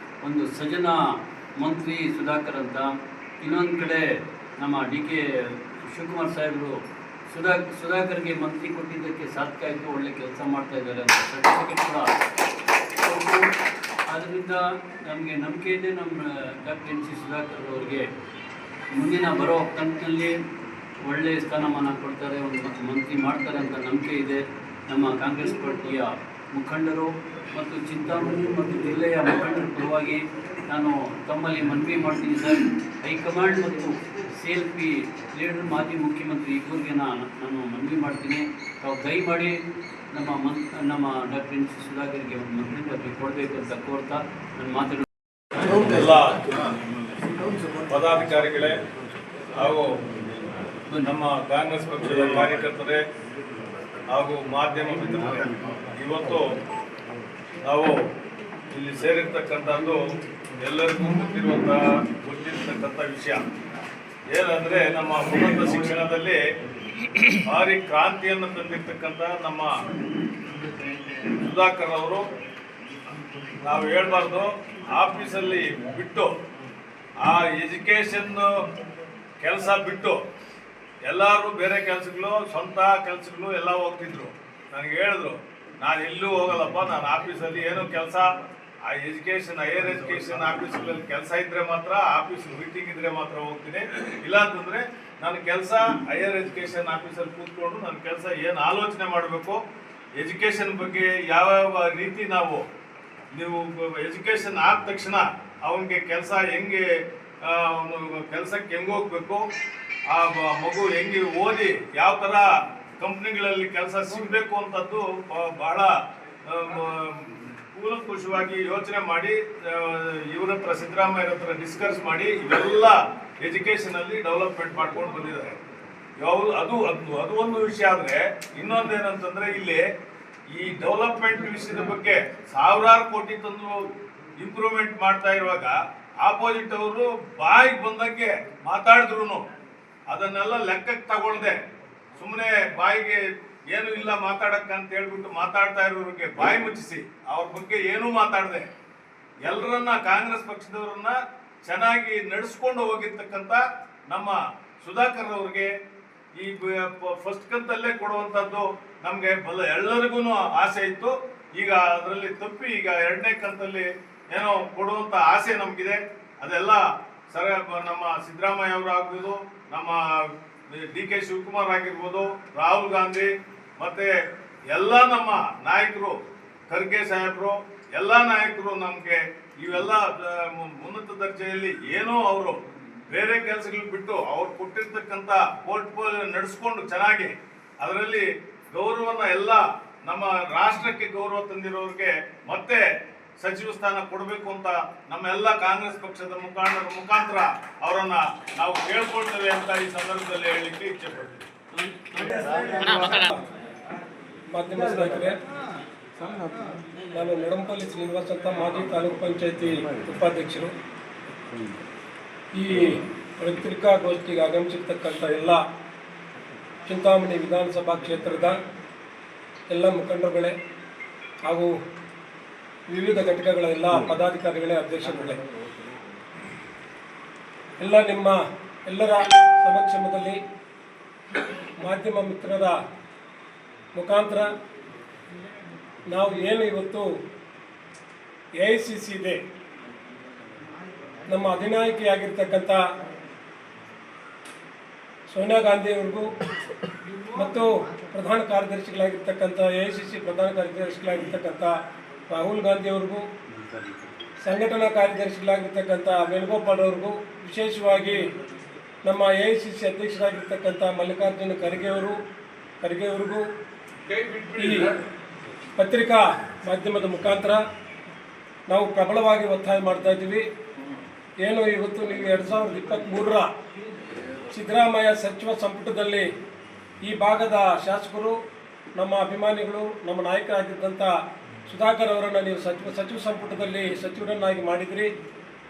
ಒಂದು ಸಜ್ಜನ ಮಂತ್ರಿ ಸುಧಾಕರ್ ಅಂತ. ಇನ್ನೊಂದು ಕಡೆ ನಮ್ಮ ಡಿ.ಕೆ. ಶಿವಕುಮಾರ್ ಸಾಹೇಬರು ಸುಧಾಕರ್ಗೆ ಮಂತ್ರಿ ಕೊಟ್ಟಿದ್ದಕ್ಕೆ ಸಾರ್ಥಕ ಆಯಿತು, ಒಳ್ಳೆ ಕೆಲಸ ಮಾಡ್ತಾ ಇದ್ದಾರೆ ಅಂತ ಸರ್ಟಿಫಿಕೇಟ್ ಕೂಡ ಕೊಟ್ಟು. ಆದ್ದರಿಂದ ನಮಗೆ ನಂಬಿಕೆ ಇದೆ ನಮ್ಮ ಡಾಕ್ಟರ್ ಎಂ.ಸಿ. ಸುಧಾಕರ್ ಅವರಿಗೆ ಮುಂದಿನ ಬರೋ ಕಂತಿನಲ್ಲಿ ಒಳ್ಳೆಯ ಸ್ಥಾನಮಾನ ಕೊಡ್ತಾರೆ, ಒಂದು ಮಂತ್ರಿ ಮಾಡ್ತಾರೆ ಅಂತ ನಂಬಿಕೆ ಇದೆ. ನಮ್ಮ ಕಾಂಗ್ರೆಸ್ ಪಾರ್ಟಿಯ ಮುಖಂಡರು ಮತ್ತು ಚಿಂತಾಮಣಿ ಮತ್ತು ಜಿಲ್ಲೆಯ ಮುಖಂಡರ ಪರವಾಗಿ ನಾನು ತಮ್ಮಲ್ಲಿ ಮನವಿ ಮಾಡ್ತೀನಿ ಸರ್. ಹೈಕಮಾಂಡ್ ಮತ್ತು CLP ಲೀಡರ್, ಮಾಜಿ ಮುಖ್ಯಮಂತ್ರಿ ಇಬ್ಬರಿಗೆ ನಾನು ಮನವಿ ಮಾಡ್ತೀನಿ, ತಾವು ದಯಮಾಡಿ ನಮ್ಮ ಡಾಕ್ಟರ್ ಎಂ.ಸಿ. ಸುಧಾಕರ್ಗೆ ಒಂದು ಮಂತ್ರಿ ಪದವಿ ಕೊಡಬೇಕು ಅಂತ ಕೋರ್ತಾ ನನ್ನ ಮಾತುಗಳು. ಎಲ್ಲ ಪದಾಧಿಕಾರಿಗಳೇ ಹಾಗೂ ನಮ್ಮ ಕಾಂಗ್ರೆಸ್ ಪಕ್ಷದ ಕಾರ್ಯಕರ್ತರೇ ಹಾಗೂ ಮಾಧ್ಯಮ ಮಿತ್ರರೇ, ಇವತ್ತು ನಾವು ಇಲ್ಲಿ ಸೇರಿರ್ತಕ್ಕಂಥದ್ದು ಎಲ್ಲರಿಗೂ ಗೊತ್ತಿರ್ತಕ್ಕಂಥ ವಿಷಯ. ಏನಂದರೆ ನಮ್ಮ ಉನ್ನತ ಶಿಕ್ಷಣದಲ್ಲಿ ಭಾರಿ ಕ್ರಾಂತಿಯನ್ನು ತಂದಿರ್ತಕ್ಕಂಥ ನಮ್ಮ ಸುಧಾಕರ್ ಅವರು, ನಾವು ಹೇಳ್ಬಾರ್ದು, ಆಫೀಸಲ್ಲಿ ಬಿಟ್ಟು ಆ ಎಜುಕೇಷನ್ ಕೆಲಸ ಬಿಟ್ಟು ಎಲ್ಲರೂ ಬೇರೆ ಕೆಲಸಗಳು, ಸ್ವಂತ ಕೆಲಸಗಳು ಎಲ್ಲ ಹೋಗ್ತಿದ್ರು. ನನಗೆ ಹೇಳಿದ್ರು, ನಾನು ಎಲ್ಲೂ ಹೋಗಲ್ಲಪ್ಪ, ನಾನು ಆಫೀಸಲ್ಲಿ ಏನೋ ಕೆಲಸ, ಆ ಎಜುಕೇಷನ್, ಹೈಯರ್ ಎಜುಕೇಷನ್ ಆಫೀಸ್ಗಳಲ್ಲಿ ಕೆಲಸ ಇದ್ದರೆ ಮಾತ್ರ, ಆಫೀಸ್ ಮೀಟಿಂಗ್ ಇದ್ದರೆ ಮಾತ್ರ ಹೋಗ್ತೀನಿ, ಇಲ್ಲ ಅಂತಂದರೆ ನನ್ನ ಕೆಲಸ ಹೈಯರ್ ಎಜುಕೇಷನ್ ಆಫೀಸಲ್ಲಿ ಕೂತ್ಕೊಂಡು ನನ್ನ ಕೆಲಸ ಏನು ಆಲೋಚನೆ ಮಾಡಬೇಕು, ಎಜುಕೇಷನ್ ಬಗ್ಗೆ ಯಾವ್ಯಾವ ರೀತಿ ನೀವು ಎಜುಕೇಷನ್ ಆದ ತಕ್ಷಣ ಅವನಿಗೆ ಕೆಲಸ ಹೆಂಗೆ, ಅವನು ಕೆಲಸಕ್ಕೆ ಹೆಂಗೆ ಹೋಗ್ಬೇಕು, ಆ ಮಗು ಹೆಂಗೆ ಓದಿ ಯಾವ ಥರ ಕಂಪ್ನಿಗಳಲ್ಲಿ ಕೆಲಸ ಸಿಗಬೇಕು ಅಂತದ್ದು ಬಹಳ ಕೂಲಂಕುಷವಾಗಿ ಯೋಚನೆ ಮಾಡಿ ಇವ್ರ ಹತ್ರ, ಸಿದ್ದರಾಮಯ್ಯರ ಹತ್ರ ಡಿಸ್ಕಸ್ ಮಾಡಿ ಇವೆಲ್ಲ ಎಜುಕೇಷನಲ್ಲಿ ಡೆವಲಪ್ಮೆಂಟ್ ಮಾಡ್ಕೊಂಡು ಬಂದಿದ್ದಾರೆ. ಅದು ಒಂದು ವಿಷಯ. ಆದರೆ ಇನ್ನೊಂದೇನಂತಂದರೆ ಇಲ್ಲಿ ಈ ಡೆವಲಪ್ಮೆಂಟ್ ವಿಷಯದ ಬಗ್ಗೆ ಸಾವಿರಾರು ಕೋಟಿ ತಂದು ಇಂಪ್ರೂವ್ಮೆಂಟ್ ಮಾಡ್ತಾ ಇರುವಾಗ ಆಪೋಸಿಟ್ ಅವರು ಬಾಯಿಗೆ ಬಂದಂಗೆ ಮಾತಾಡಿದ್ರು ಅದನ್ನೆಲ್ಲ ಲೆಕ್ಕಕ್ಕೆ ತಗೊಳ್ದೆ ಸುಮ್ಮನೆ ಬಾಯಿಗೆ ಏನು ಇಲ್ಲ ಮಾತಾಡಕ್ಕೆ ಅಂತ ಹೇಳ್ಬಿಟ್ಟು ಮಾತಾಡ್ತಾ ಇರೋರಿಗೆ ಬಾಯಿ ಮುಚ್ಚಿಸಿ ಅವ್ರ ಬಗ್ಗೆ ಏನೂ ಮಾತಾಡದೆ ಎಲ್ಲರನ್ನ, ಕಾಂಗ್ರೆಸ್ ಪಕ್ಷದವರನ್ನ ಚೆನ್ನಾಗಿ ನಡೆಸ್ಕೊಂಡು ಹೋಗಿರ್ತಕ್ಕಂಥ ನಮ್ಮ ಸುಧಾಕರ್ ಅವ್ರಿಗೆ ಈ ಫಸ್ಟ್ ಕಂತಲ್ಲೇ ಕೊಡುವಂಥದ್ದು ನಮಗೆ ಎಲ್ಲರಿಗೂ ಆಸೆ ಇತ್ತು. ಈಗ ಅದರಲ್ಲಿ ತಪ್ಪಿ ಈಗ ಎರಡನೇ ಕಂತಲ್ಲಿ ಏನೋ ಕೊಡುವಂಥ ಆಸೆ ನಮಗಿದೆ. ಅದೆಲ್ಲ ನಮ್ಮ ಸಿದ್ದರಾಮಯ್ಯ ಅವರು ಆಗ್ಬೋದು, ನಮ್ಮ DK ಶಿವಕುಮಾರ್ ಆಗಿರ್ಬೋದು, ರಾಹುಲ್ ಗಾಂಧಿ, ಮತ್ತೆ ಎಲ್ಲ ನಮ್ಮ ನಾಯಕರು, ಖರ್ಗೆ ಸಾಹೇಬರು, ಎಲ್ಲ ನಾಯಕರು ನಮಗೆ ಇವೆಲ್ಲ ಉನ್ನತ ದರ್ಜೆಯಲ್ಲಿ ಏನೋ ಅವರು ಬೇರೆ ಕೆಲಸಗಳು ಬಿಟ್ಟು ಅವ್ರು ಕೊಟ್ಟಿರ್ತಕ್ಕಂಥ ಪೋರ್ಟ್ಫೋಲಿಯೋ ನಡೆಸ್ಕೊಂಡು ಚೆನ್ನಾಗಿ ಅದರಲ್ಲಿ ಗೌರವನ ಎಲ್ಲ ನಮ್ಮ ರಾಷ್ಟ್ರಕ್ಕೆ ಗೌರವ ತಂದಿರೋರಿಗೆ ಮತ್ತೆ ಸಚಿವ ಸ್ಥಾನ ಕೊಡಬೇಕು ಅಂತ ನಮ್ಮೆಲ್ಲ ಕಾಂಗ್ರೆಸ್ ಪಕ್ಷದ ಮುಖಂಡರ ಮುಖಾಂತರ ಅವರನ್ನ ನಾವು ಕೇಳ್ಕೊಳ್ತೇವೆ ಅಂತ ಈ ಸಂದರ್ಭದಲ್ಲಿ ಹೇಳಲಿಕ್ಕೆ ಇಚ್ಛೆ ಪಡ್ತೀವಿ. ಮಾಧ್ಯಮ ಸ್ನೇಹಿತರೆ, ನಾನು ನಡಂಪಲ್ಲಿ ಶ್ರೀನಿವಾಸ್ ಅಂತ, ಮಾಜಿ ತಾಲೂಕು ಪಂಚಾಯತಿ ಉಪಾಧ್ಯಕ್ಷರು. ಈ ಪತ್ರಿಕಾಗೋಷ್ಠಿಗೆ ಆಗಮಿಸಿರ್ತಕ್ಕಂಥ ಎಲ್ಲ ಚಿಂತಾಮಣಿ ವಿಧಾನಸಭಾ ಕ್ಷೇತ್ರದ ಎಲ್ಲ ಮುಖಂಡರುಗಳೇ ಹಾಗೂ ವಿವಿಧ ಘಟಕಗಳ ಎಲ್ಲ ಪದಾಧಿಕಾರಿಗಳೇ, ಅಧ್ಯಕ್ಷರುಗಳೇ, ಎಲ್ಲ ನಿಮ್ಮ ಎಲ್ಲರ ಸಮಕ್ಷಮದಲ್ಲಿ ಮಾಧ್ಯಮ ಮಿತ್ರರ ಮುಖಾಂತರ ನಾವು ಏನು ಇವತ್ತು AICC ಇದೆ, ನಮ್ಮ ಅಧಿನಾಯಕಿಯಾಗಿರ್ತಕ್ಕಂಥ ಸೋನಿಯಾ ಗಾಂಧಿಯವರಿಗೂ ಮತ್ತು ಪ್ರಧಾನ ಕಾರ್ಯದರ್ಶಿಗಳಾಗಿರ್ತಕ್ಕಂಥ AICC ಪ್ರಧಾನ ಕಾರ್ಯದರ್ಶಿಗಳಾಗಿರ್ತಕ್ಕಂಥ ರಾಹುಲ್ ಗಾಂಧಿಯವ್ರಿಗೂ, ಸಂಘಟನಾ ಕಾರ್ಯದರ್ಶಿಗಳಾಗಿರ್ತಕ್ಕಂಥ ವೇಣುಗೋಪಾಲ್ ಅವ್ರಿಗೂ, ವಿಶೇಷವಾಗಿ ನಮ್ಮ AICC ಅಧ್ಯಕ್ಷರಾಗಿರ್ತಕ್ಕಂಥ ಮಲ್ಲಿಕಾರ್ಜುನ ಖರ್ಗೆ ಅವರಿಗೂ ಈ ಪತ್ರಿಕಾ ಮಾಧ್ಯಮದ ಮುಖಾಂತರ ನಾವು ಪ್ರಬಲವಾಗಿ ಒತ್ತಾಯ ಮಾಡ್ತಾ ಇದ್ದೀವಿ. ಏನು ಇವತ್ತು ನೀವು 2023ರ ಸಿದ್ದರಾಮಯ್ಯ ಸಚಿವ ಸಂಪುಟದಲ್ಲಿ ಈ ಭಾಗದ ಶಾಸಕರು, ನಮ್ಮ ಅಭಿಮಾನಿಗಳು, ನಮ್ಮ ನಾಯಕರಾಗಿದ್ದಂಥ ಸುಧಾಕರ್ ಅವರನ್ನು ನೀವು ಸಚಿವ ಸಂಪುಟದಲ್ಲಿ ಸಚಿವರನ್ನಾಗಿ ಮಾಡಿದ್ರಿ.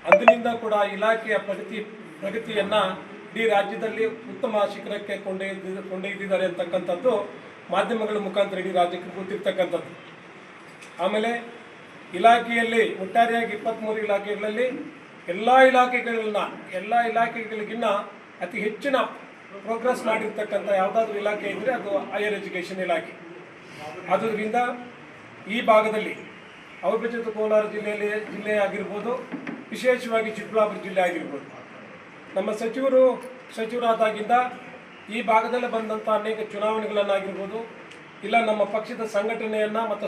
ಅಂದಿನಿಂದ ಕೂಡ ಇಲಾಖೆಯ ಪ್ರಗತಿಯನ್ನು ಇಡೀ ರಾಜ್ಯದಲ್ಲಿ ಉತ್ತಮ ಶಿಖರಕ್ಕೆ ಕೊಂಡೊಯ್ದಿದ್ದಾರೆ ಅಂತಕ್ಕಂಥದ್ದು ಮಾಧ್ಯಮಗಳ ಮುಖಾಂತರ ಇಡೀ ರಾಜ್ಯಕ್ಕೆ ಗೊತ್ತಿರ್ತಕ್ಕಂಥದ್ದು. ಆಮೇಲೆ ಇಲಾಖೆಯಲ್ಲಿ ಒಟ್ಟಾರೆಯಾಗಿ 23 ಇಲಾಖೆಗಳಲ್ಲಿ ಎಲ್ಲ ಇಲಾಖೆಗಳಿಗಿನ್ನ ಅತಿ ಹೆಚ್ಚಿನ ಪ್ರೋಗ್ರೆಸ್ ಮಾಡಿರ್ತಕ್ಕಂಥ ಯಾವುದಾದ್ರೂ ಇಲಾಖೆ ಇದ್ದರೆ ಅದು ಹೈಯರ್ ಎಜುಕೇಷನ್ ಇಲಾಖೆ. ಆದ್ದರಿಂದ ಈ ಭಾಗದಲ್ಲಿ ಅವಿಭಜಿತ ಕೋಲಾರ ಜಿಲ್ಲೆ ಆಗಿರ್ಬೋದು, ವಿಶೇಷವಾಗಿ ಚಿಕ್ಕಬಳ್ಳಾಪುರ ಜಿಲ್ಲೆ ಆಗಿರ್ಬೋದು, ನಮ್ಮ ಸಚಿವರಾದಾಗಿಂದ ಈ ಭಾಗದಲ್ಲಿ ಬಂದಂಥ ಅನೇಕ ಚುನಾವಣೆಗಳನ್ನಾಗಿರ್ಬೋದು, ಇಲ್ಲ ನಮ್ಮ ಪಕ್ಷದ ಸಂಘಟನೆಯನ್ನು ಮತ್ತು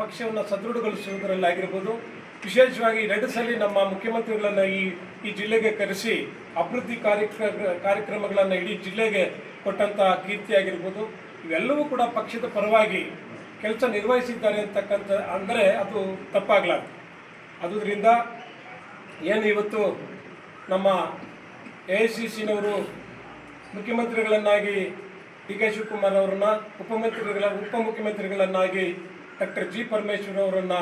ಪಕ್ಷವನ್ನು ಸದೃಢಗೊಳಿಸುವುದರಲ್ಲಾಗಿರ್ಬೋದು, ವಿಶೇಷವಾಗಿ 2 ಸಲ ನಮ್ಮ ಮುಖ್ಯಮಂತ್ರಿಗಳನ್ನು ಈ ಜಿಲ್ಲೆಗೆ ಕರೆಸಿ ಅಭಿವೃದ್ಧಿ ಕಾರ್ಯಕ್ರಮಗಳನ್ನು ಇಡೀ ಜಿಲ್ಲೆಗೆ ಕೊಟ್ಟಂಥ ಕೀರ್ತಿಯಾಗಿರ್ಬೋದು, ಇವೆಲ್ಲವೂ ಕೂಡ ಪಕ್ಷದ ಪರವಾಗಿ ಕೆಲಸ ನಿರ್ವಹಿಸಿದ್ದಾರೆ ಅಂತಕ್ಕಂಥ ಅಂದರೆ ಅದು ತಪ್ಪಾಗಲಾರ್ದು. ಆದುದರಿಂದ ಏನು ಇವತ್ತು ನಮ್ಮ AICCನವರು ಮುಖ್ಯಮಂತ್ರಿಗಳನ್ನಾಗಿ DK ಶಿವಕುಮಾರ್ ಅವರನ್ನ, ಉಪಮುಖ್ಯಮಂತ್ರಿಗಳನ್ನಾಗಿ ಡಾಕ್ಟರ್ G. ಪರಮೇಶ್ವರ್ ಅವರನ್ನು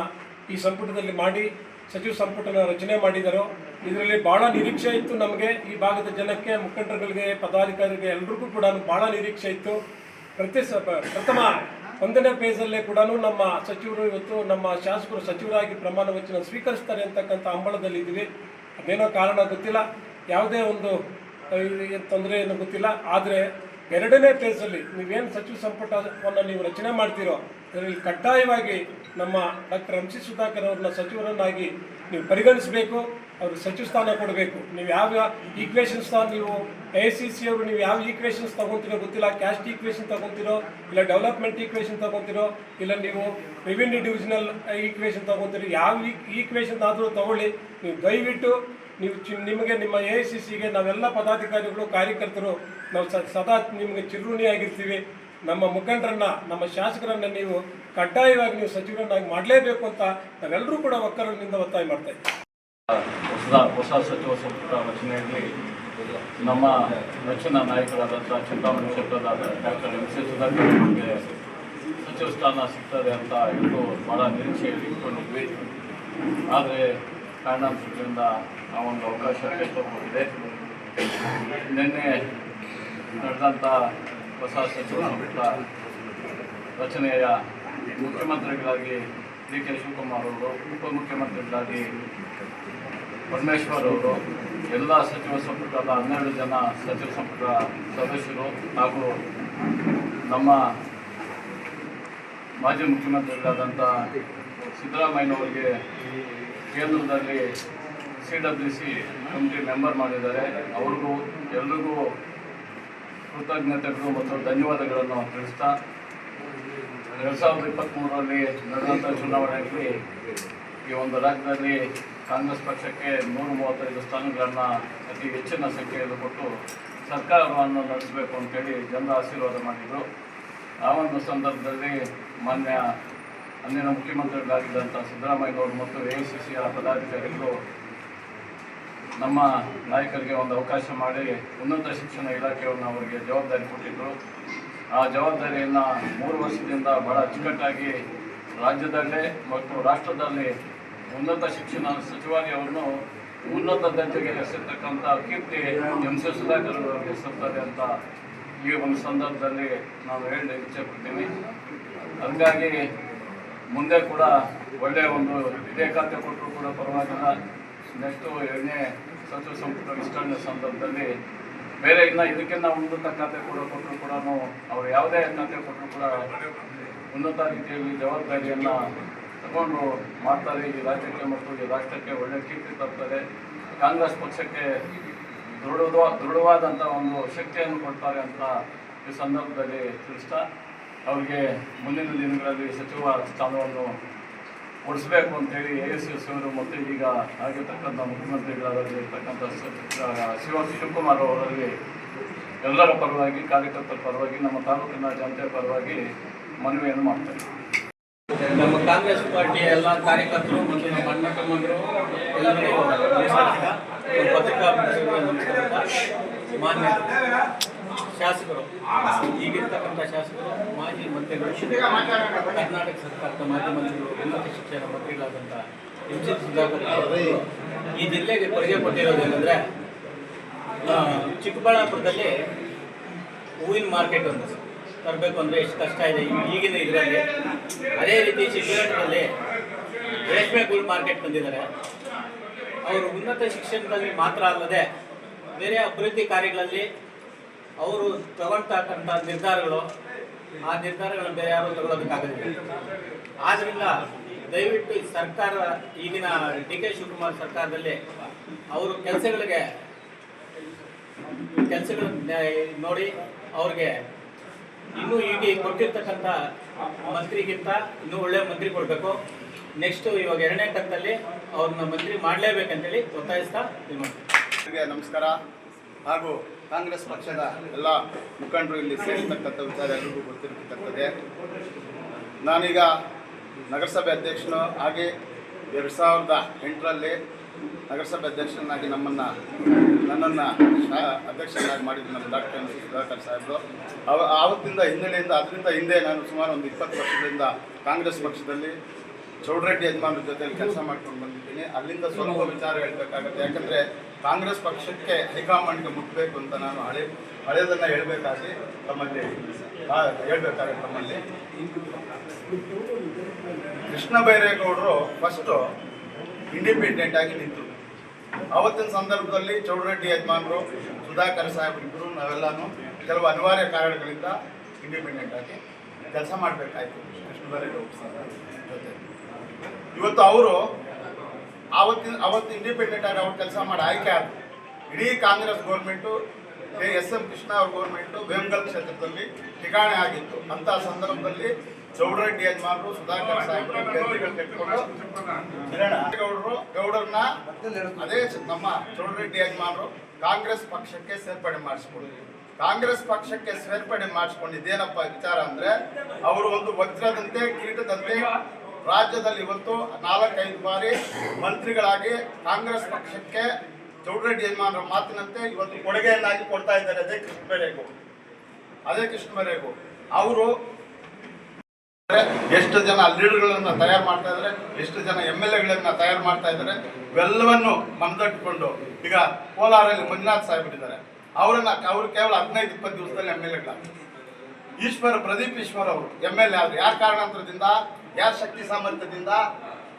ಈ ಸಂಪುಟದಲ್ಲಿ ಮಾಡಿ ಸಚಿವ ಸಂಪುಟನ ರಚನೆ ಮಾಡಿದ್ದಾರೋ ಇದರಲ್ಲಿ ಭಾಳ ನಿರೀಕ್ಷೆ ಇತ್ತು ನಮಗೆ, ಈ ಭಾಗದ ಜನಕ್ಕೆ, ಮುಖಂಡರುಗಳಿಗೆ, ಪದಾಧಿಕಾರಿಗಳಿಗೆ ಎಲ್ರಿಗೂ ಕೂಡ ಭಾಳ ನಿರೀಕ್ಷೆ ಇತ್ತು. ಪ್ರಥಮ 1ನೇ ಫೇಸಲ್ಲೇ ಕೂಡ ನಮ್ಮ ಸಚಿವರು ಇವತ್ತು ನಮ್ಮ ಶಾಸಕರು ಸಚಿವರಾಗಿ ಪ್ರಮಾಣ ವಚನ ಸ್ವೀಕರಿಸ್ತಾರೆ ಅಂತಕ್ಕಂಥ ಹಂಬಲದಲ್ಲಿದ್ದೀವಿ. ಅದೇನೋ ಕಾರಣ ಗೊತ್ತಿಲ್ಲ, ಯಾವುದೇ ಒಂದು ತೊಂದರೆ ಏನೋ ಗೊತ್ತಿಲ್ಲ. ಆದರೆ 2ನೇ ಫೇಸಲ್ಲಿ ನೀವೇನು ಸಚಿವ ಸಂಪುಟವನ್ನು ನೀವು ರಚನೆ ಮಾಡ್ತೀರೋ ಅದರಲ್ಲಿ ಕಡ್ಡಾಯವಾಗಿ ನಮ್ಮ ಡಾಕ್ಟರ್ ಎಂ ಸಿ ಸುಧಾಕರ್ ಅವ್ರನ್ನ ಸಚಿವರನ್ನಾಗಿ ನೀವು ಪರಿಗಣಿಸಬೇಕು, ಅವ್ರಿಗೆ ಸಚಿವ ಸ್ಥಾನ ಕೊಡಬೇಕು. ನೀವು ಯಾವ ಈಕ್ವೇಷನ್ಸ್ ನೀವು AICC ಅವರು ನೀವು ಯಾವ ಈಕ್ವೇಷನ್ಸ್ ತೊಗೊತೀರೋ ಗೊತ್ತಿಲ್ಲ, ಕ್ಯಾಸ್ಟ್ ಈಕ್ವೇಷನ್ ತೊಗೊತೀರೋ ಇಲ್ಲ ಡೆವಲಪ್ಮೆಂಟ್ ಈಕ್ವೇಷನ್ ತೊಗೊತೀರೋ ಇಲ್ಲ ನೀವು ರೆವಿನ್ಯೂ ಡಿವಿಷನಲ್ ಈಕ್ವೇಷನ್ ತೊಗೊತೀರೋ, ಯಾವ ಈಕ್ವೇಷನ್ ಆದರೂ ತೊಗೊಳ್ಳಿ. ನೀವು ದಯವಿಟ್ಟು ನೀವು ನಿಮಗೆ ನಿಮ್ಮ AICCಗೆ ನಾವೆಲ್ಲ ಪದಾಧಿಕಾರಿಗಳು ಕಾರ್ಯಕರ್ತರು ನಾವು ಸದಾ ನಿಮಗೆ ಚಿರಋಣಿಯಾಗಿರ್ತೀವಿ. ನಮ್ಮ ಮುಖಂಡರನ್ನ, ನಮ್ಮ ಶಾಸಕರನ್ನ ನೀವು ಕಡ್ಡಾಯವಾಗಿ ನೀವು ಸಚಿವರನ್ನಾಗಿ ಮಾಡಲೇಬೇಕು ಅಂತ ನಾವೆಲ್ಲರೂ ಕೂಡ ಒಕ್ಕಲಿನಿಂದ ಒತ್ತಾಯ ಮಾಡ್ತಾ ಇದ್ದೀವಿ. ಹೊಸ ಸಚಿವ ಸಂಪುಟ ರಚನೆಯಲ್ಲಿ ನಮ್ಮ ನೆಚ್ಚಿನ ನಾಯಕರಾದಂಥ ಚಿಂತಾಮಣಿ ಕ್ಷೇತ್ರದ ಡಾಕ್ಟರ್ ಎಂ ಸಿ ಸುಧಾಕರ್ ಅವರಿಗೆ ಸಚಿವ ಸ್ಥಾನ ಸಿಗ್ತದೆ ಅಂತ ಎಲ್ಲರೂ ಭಾಳ ನಿರೀಕ್ಷೆಯಲ್ಲಿ ಇಟ್ಕೊಂಡಿದ್ವಿ. ಆದರೆ ಕಾರಣಾಂತರಗಳಿಂದ ಆ ಒಂದು ಅವಕಾಶ ಕೈತಪ್ಪಿದೆ. ನಿನ್ನೆ ನಡೆದಂಥ ಹೊಸ ಸಚಿವ ಸಂಪುಟ ರಚನೆಯ ಮುಖ್ಯಮಂತ್ರಿಗಳಾಗಿ ಡಿ ಕೆ ಶಿವಕುಮಾರ್ ಅವರು, ಉಪಮುಖ್ಯಮಂತ್ರಿಗಳಾಗಿ ಪರಮೇಶ್ವರ್ ಅವರು, ಎಲ್ಲ ಸಚಿವ ಸಂಪುಟದ 12 ಜನ ಸಚಿವ ಸಂಪುಟ ಸದಸ್ಯರು ಹಾಗೂ ನಮ್ಮ ಮಾಜಿ ಮುಖ್ಯಮಂತ್ರಿಗಳಾದಂಥ ಸಿದ್ದರಾಮಯ್ಯನವರಿಗೆ ಕೇಂದ್ರದಲ್ಲಿ CWC ಕಮಿಟಿ ಮೆಂಬರ್ ಮಾಡಿದ್ದಾರೆ. ಅವ್ರಿಗೂ ಎಲ್ರಿಗೂ ಕೃತಜ್ಞತೆಗಳು ಮತ್ತು ಧನ್ಯವಾದಗಳನ್ನು ತಿಳಿಸ್ತಾ 2023ರಲ್ಲಿ ನಡೆದಂಥ ಚುನಾವಣೆಯಲ್ಲಿ ಈ ಒಂದು ರಾಜ್ಯದಲ್ಲಿ ಕಾಂಗ್ರೆಸ್ ಪಕ್ಷಕ್ಕೆ 135 ಸ್ಥಾನಗಳನ್ನು ಅತಿ ಹೆಚ್ಚಿನ ಸಂಖ್ಯೆಯಲ್ಲಿ ಕೊಟ್ಟು ಸರ್ಕಾರವನ್ನು ನಡೆಸಬೇಕು ಅಂತೇಳಿ ಜನರ ಆಶೀರ್ವಾದ ಮಾಡಿದರು. ಆ ಒಂದು ಸಂದರ್ಭದಲ್ಲಿ ಮಾನ್ಯ ಅಂದಿನ ಮುಖ್ಯಮಂತ್ರಿಗಳಾಗಿದ್ದಂಥ ಸಿದ್ದರಾಮಯ್ಯನವರು ಮತ್ತು AICCಯ ಪದಾಧಿಕಾರಿಗಳು ನಮ್ಮ ನಾಯಕರಿಗೆ ಒಂದು ಅವಕಾಶ ಮಾಡಿ ಉನ್ನತ ಶಿಕ್ಷಣ ಇಲಾಖೆಯನ್ನು ಅವರಿಗೆ ಜವಾಬ್ದಾರಿ ಕೊಟ್ಟಿದ್ದರು. ಆ ಜವಾಬ್ದಾರಿಯನ್ನು 3 ವರ್ಷದಿಂದ ಬಹಳ ಅಚ್ಚುಕಟ್ಟಾಗಿ ರಾಜ್ಯದಲ್ಲೇ ಮತ್ತು ರಾಷ್ಟ್ರದಲ್ಲಿ ಉನ್ನತ ಶಿಕ್ಷಣ ಸಚಿವಾಲಯವನ್ನು ಉನ್ನತ ದರ್ಜೆಗೆ ಎಸೆತಕ್ಕಂಥ ಕೀರ್ತಿ ಎಂ ಸಿ ಸುಧಾಕರ್ ಅವರಿಗೆ ಸಲ್ತದೆ ಅಂತ ಈ ಒಂದು ಸಂದರ್ಭದಲ್ಲಿ ನಾನು ಹೇಳಿ ಇಚ್ಛೆಪಡ್ತೀನಿ. ಹಾಗಾಗಿ ಮುಂದೆ ಕೂಡ ಒಳ್ಳೆಯ ಒಂದು ಇದೇ ಖಾತೆ ಕೊಟ್ಟರು ಕೂಡ ಪರವಾಗಿಲ್ಲ. ನೆಕ್ಸ್ಟು 2ನೇ ಸಚಿವ ಸಂಪುಟ ವಿಸ್ತರಣೆ ಸಂದರ್ಭದಲ್ಲಿ ಬೇರೆ ಇನ್ನು ಇದಕ್ಕಿಂತ ಉನ್ನತ ಖಾತೆ ಕೊಟ್ಟರು ಕೂಡ ಅವರು ಯಾವುದೇ ಖಾತೆ ಕೊಟ್ಟರು ಕೂಡ ಉನ್ನತ ರೀತಿಯಲ್ಲಿ ಜವಾಬ್ದಾರಿಯನ್ನು ತಗೊಂಡು ಮಾಡ್ತಾರೆ. ಈ ರಾಜ್ಯಕ್ಕೆ ಮತ್ತು ಈ ರಾಷ್ಟ್ರಕ್ಕೆ ಒಳ್ಳೆಯ ಕೀರ್ತಿ ತರ್ತಾರೆ. ಕಾಂಗ್ರೆಸ್ ಪಕ್ಷಕ್ಕೆ ದೃಢವಾದಂಥ ಒಂದು ಶಕ್ತಿಯನ್ನು ಕೊಡ್ತಾರೆ ಅಂತ ಈ ಸಂದರ್ಭದಲ್ಲಿ ತಿಳಿಸ್ತಾ ಅವರಿಗೆ ಮುಂದಿನ ದಿನಗಳಲ್ಲಿ ಸಚಿವ ಸ್ಥಾನವನ್ನು ಕೊಡಿಸಬೇಕು ಅಂತೇಳಿ AICC ಅವರು ಮತ್ತು ಈಗ ಆಗಿರ್ತಕ್ಕಂಥ ಮುಖ್ಯಮಂತ್ರಿಗಳಾಗಿರ್ತಕ್ಕಂಥ ಶಿವಕುಮಾರ್ ಅವರಲ್ಲಿ ಎಲ್ಲರ ಪರವಾಗಿ, ಕಾರ್ಯಕರ್ತರ ಪರವಾಗಿ, ನಮ್ಮ ತಾಲೂಕಿನ ಜನತೆಯ ಪರವಾಗಿ ಮನವಿಯನ್ನು ಮಾಡ್ತಾರೆ. ನಮ್ಮ ಕಾಂಗ್ರೆಸ್ ಪಾರ್ಟಿಯ ಎಲ್ಲ ಕಾರ್ಯಕರ್ತರು ಮತ್ತು ನಮ್ಮ ಅಣ್ಣ ತಮ್ಮಂದರು ಎಲ್ಲರಿಗೂ ನಮಸ್ಕಾರ. ಪತ್ರಿಕಾ ನಮಸ್ಕಾರ. ಮಾನ್ಯ ಶಾಸಕರು, ಈಗಿರ್ತಕ್ಕಂಥ ಶಾಸಕರು, ಮಾಜಿ ಮಂತ್ರಿಗಳು, ಕರ್ನಾಟಕ ಸರ್ಕಾರದ ಮಾಜಿ ಮಂತ್ರಿಗಳು, ಉನ್ನತ ಶಿಕ್ಷಣ ಮಂತ್ರಿಗಳಾದಂಥ ಎಂ ಸಿ ಸುಧಾಕರ್ ಅವರು ಈ ಜಿಲ್ಲೆಗೆ ಕೊಡುಗೆ ಕೊಟ್ಟಿರೋದೇನೆಂದರೆ ಚಿಕ್ಕಬಳ್ಳಾಪುರದಲ್ಲಿ ಹೂವಿನ ಮಾರ್ಕೆಟ್ ಒಂದು ತರಬೇಕು ಅಂದರೆ ಎಷ್ಟು ಕಷ್ಟ ಇದೆ ಈಗಿನ ಇದರಲ್ಲಿ. ಅದೇ ರೀತಿ ಶಿಕ್ಷಣದಲ್ಲಿ ರೇಷ್ಮೆ ಗೂಡು ಮಾರ್ಕೆಟ್ ತಂದಿದ್ದಾರೆ. ಅವರು ಉನ್ನತ ಶಿಕ್ಷಣದಲ್ಲಿ ಮಾತ್ರ ಅಲ್ಲದೆ ಬೇರೆ ಅಭಿವೃದ್ಧಿ ಕಾರ್ಯಗಳಲ್ಲಿ ಅವರು ತಗೊಳ್ತಕ್ಕಂಥ ನಿರ್ಧಾರಗಳು, ಆ ನಿರ್ಧಾರಗಳನ್ನು ಬೇರೆ ಯಾರು ತಗೊಳ್ಳೋದಕ್ಕಾಗೋದಿಲ್ಲ. ಆದ್ದರಿಂದ ದಯವಿಟ್ಟು ಸರ್ಕಾರ, ಈಗಿನ ಡಿ ಕೆ ಶಿವಕುಮಾರ್ ಸರ್ಕಾರದಲ್ಲಿ ಅವರು ಕೆಲಸಗಳು ನೋಡಿ ಅವ್ರಿಗೆ ಇನ್ನೂ ಈಗ ಕೊಟ್ಟಿರ್ತಕ್ಕಂಥ ಮಂತ್ರಿಗಿಂತ ಇನ್ನೂ ಒಳ್ಳೆಯ ಮಂತ್ರಿ ಕೊಡಬೇಕು. ನೆಕ್ಸ್ಟು ಇವಾಗ 2ನೇ ಕಂತಲ್ಲಿ ಅವ್ರನ್ನ ಮಂತ್ರಿ ಮಾಡಲೇಬೇಕಂತೇಳಿ ಒತ್ತಾಯಿಸ್ತಾ ಇದು ಮಾಡ್ತೀವಿ. ನಮಸ್ಕಾರ. ಹಾಗೂ ಕಾಂಗ್ರೆಸ್ ಪಕ್ಷದ ಎಲ್ಲ ಮುಖಂಡರು ಇಲ್ಲಿ ಸೇರಿರ್ತಕ್ಕಂಥ ವಿಚಾರ ಎಲ್ಲರಿಗೂ ಗೊತ್ತಿರತಕ್ಕಂಥದ್ದೇ. ನಾನೀಗ ನಗರಸಭೆ ಅಧ್ಯಕ್ಷನು ಹಾಗೆ 2008ರಲ್ಲಿ ನಗರಸಭೆ ಅಧ್ಯಕ್ಷನಾಗಿ ನನ್ನನ್ನು ಅಧ್ಯಕ್ಷನಾಗಿ ಮಾಡಿದ್ದು ನಮ್ಮ ಡಾಕ್ಟರ್ ಎಂ ಸಿ ಸುಧಾಕರ್ ಸಾಹೇಬರು. ಆವತ್ತಿಂದ ಅದರಿಂದ ಹಿಂದೆ ನಾನು ಸುಮಾರು ಒಂದು 20 ವರ್ಷದಿಂದ ಕಾಂಗ್ರೆಸ್ ಪಕ್ಷದಲ್ಲಿ ಚೌಡರೆಡ್ಡಿ ಯಜಮಾನ್ರ ಜೊತೆಲಿ ಕೆಲಸ ಮಾಡ್ಕೊಂಡು ಬಂದಿದ್ದೀನಿ. ಅಲ್ಲಿಂದ ಸ್ವಲ್ಪ ವಿಚಾರ ಹೇಳಬೇಕಾಗುತ್ತೆ. ಯಾಕಂದರೆ ಕಾಂಗ್ರೆಸ್ ಪಕ್ಷಕ್ಕೆ ಹೈಕಮಾಂಡ್ಗೆ ಮುಟ್ಟಬೇಕು ಅಂತ ನಾನು ಹಳೆಯದನ್ನು ಹೇಳಬೇಕಾಗಿ ತಮ್ಮಲ್ಲಿ ಹೇಳ್ಬೇಕಾಗುತ್ತೆ. ತಮ್ಮಲ್ಲಿ ಕೃಷ್ಣ ಬೈರೇಗೌಡರು ಫಸ್ಟು ಇಂಡಿಪೆಂಡೆಂಟ್ ಆಗಿ ನಿಂತು, ಆವತ್ತಿನ ಸಂದರ್ಭದಲ್ಲಿ ಚೌಡರೆಡ್ಡಿ ಯಜಮಾನರು, ಸುಧಾಕರ್ ಸಾಹೇಬ್ ಇಬ್ಬರು ನಾವೆಲ್ಲನೂ ಕೆಲವು ಅನಿವಾರ್ಯ ಕಾರಣಗಳಿಂದ ಇಂಡಿಪೆಂಡೆಂಟ್ ಆಗಿ ಕೆಲಸ ಮಾಡಬೇಕಾಯ್ತು ಕೃಷ್ಣ ಬೈರೇಗೌಡರ ಜೊತೆ. ಇವತ್ತು ಅವರು ಅವತ್ತು ಇಂಡಿಪೆಂಡೆಂಟ್ ಆಗಿ ಅವ್ರು ಕೆಲಸ ಮಾಡಿ ಆಯ್ಕೆ ಆದರು. ಇಡೀ ಕಾಂಗ್ರೆಸ್ ಗೌರ್ಮೆಂಟು ಎಸ್.ಎಂ. ಕೃಷ್ಣ ಅವ್ರ ಗೌರ್ಮೆಂಟು ವೇಮಗಲ್ ಕ್ಷೇತ್ರದಲ್ಲಿ ಠಿಕಾಣೆ ಆಗಿತ್ತು. ಅಂತಹ ಸಂದರ್ಭದಲ್ಲಿ ಚೌಡರೆಡ್ಡಿ ಯಜಮಾನರು, ಸುಧಾಕರ್ ಸಾಹೇಬರು ಗೆದ್ದುಗಳು ಕಟ್ಟಿಕೊಂಡು ಗೌಡರನ್ನ ಅದೇ ನಮ್ಮ ಚೌಡರೆಡ್ಡಿ ಯಜಮಾನರು ಕಾಂಗ್ರೆಸ್ ಪಕ್ಷಕ್ಕೆ ಸೇರ್ಪಡೆ ಮಾಡಿಸ್ಕೊಂಡಿದ್ರು. ಕಾಂಗ್ರೆಸ್ ಪಕ್ಷಕ್ಕೆ ಸೇರ್ಪಡೆ ಮಾಡಿಸ್ಕೊಂಡಿದ್ದೇನಪ್ಪ ವಿಚಾರ ಅಂದರೆ, ಅವರು ಒಂದು ವಜ್ರದಂತೆ ಕಿರೀಟದಂತೆ ರಾಜ್ಯದಲ್ಲಿ ಇವತ್ತು 4-5 ಬಾರಿ ಮಂತ್ರಿಗಳಾಗಿ ಕಾಂಗ್ರೆಸ್ ಪಕ್ಷಕ್ಕೆ ಚೌಡರೆಡ್ಡಿ ಯಜಮಾನರ ಮಾತಿನಂತೆ ಇವತ್ತು ಕೊಡುಗೆಯನ್ನಾಗಿ ಕೊಡ್ತಾ ಇದ್ದಾರೆ. ಅದೇ ಕೃಷ್ಣ ಬೈರೇಗೌಡ ಅವರು ಎಷ್ಟು ಜನ ಲೀಡರ್ಗಳನ್ನ ತಯಾರು ಮಾಡ್ತಾ ಇದ್ದಾರೆ, ಎಷ್ಟು ಜನ MLAಗಳನ್ನ ತಯಾರು ಮಾಡ್ತಾ ಇದ್ದಾರೆ, ಇವೆಲ್ಲವನ್ನು ಮನದಟ್ಟುಕೊಂಡು ಈಗ ಕೋಲಾರಲ್ಲಿ ಮಂಜುನಾಥ್ ಸಾಹೇಬರಿದ್ದಾರೆ. ಅವರು ಕೇವಲ 15-20 ದಿವಸದಲ್ಲಿ MLAಗಳಾಗ್ತಾರೆ. ಪ್ರದೀಪ್ ಈಶ್ವರ್ ಅವರು MLA ಆದರು. ಯಾರ ಕಾರಣಾಂತರದಿಂದ, ಯಾರ ಶಕ್ತಿ ಸಾಮರ್ಥ್ಯದಿಂದ,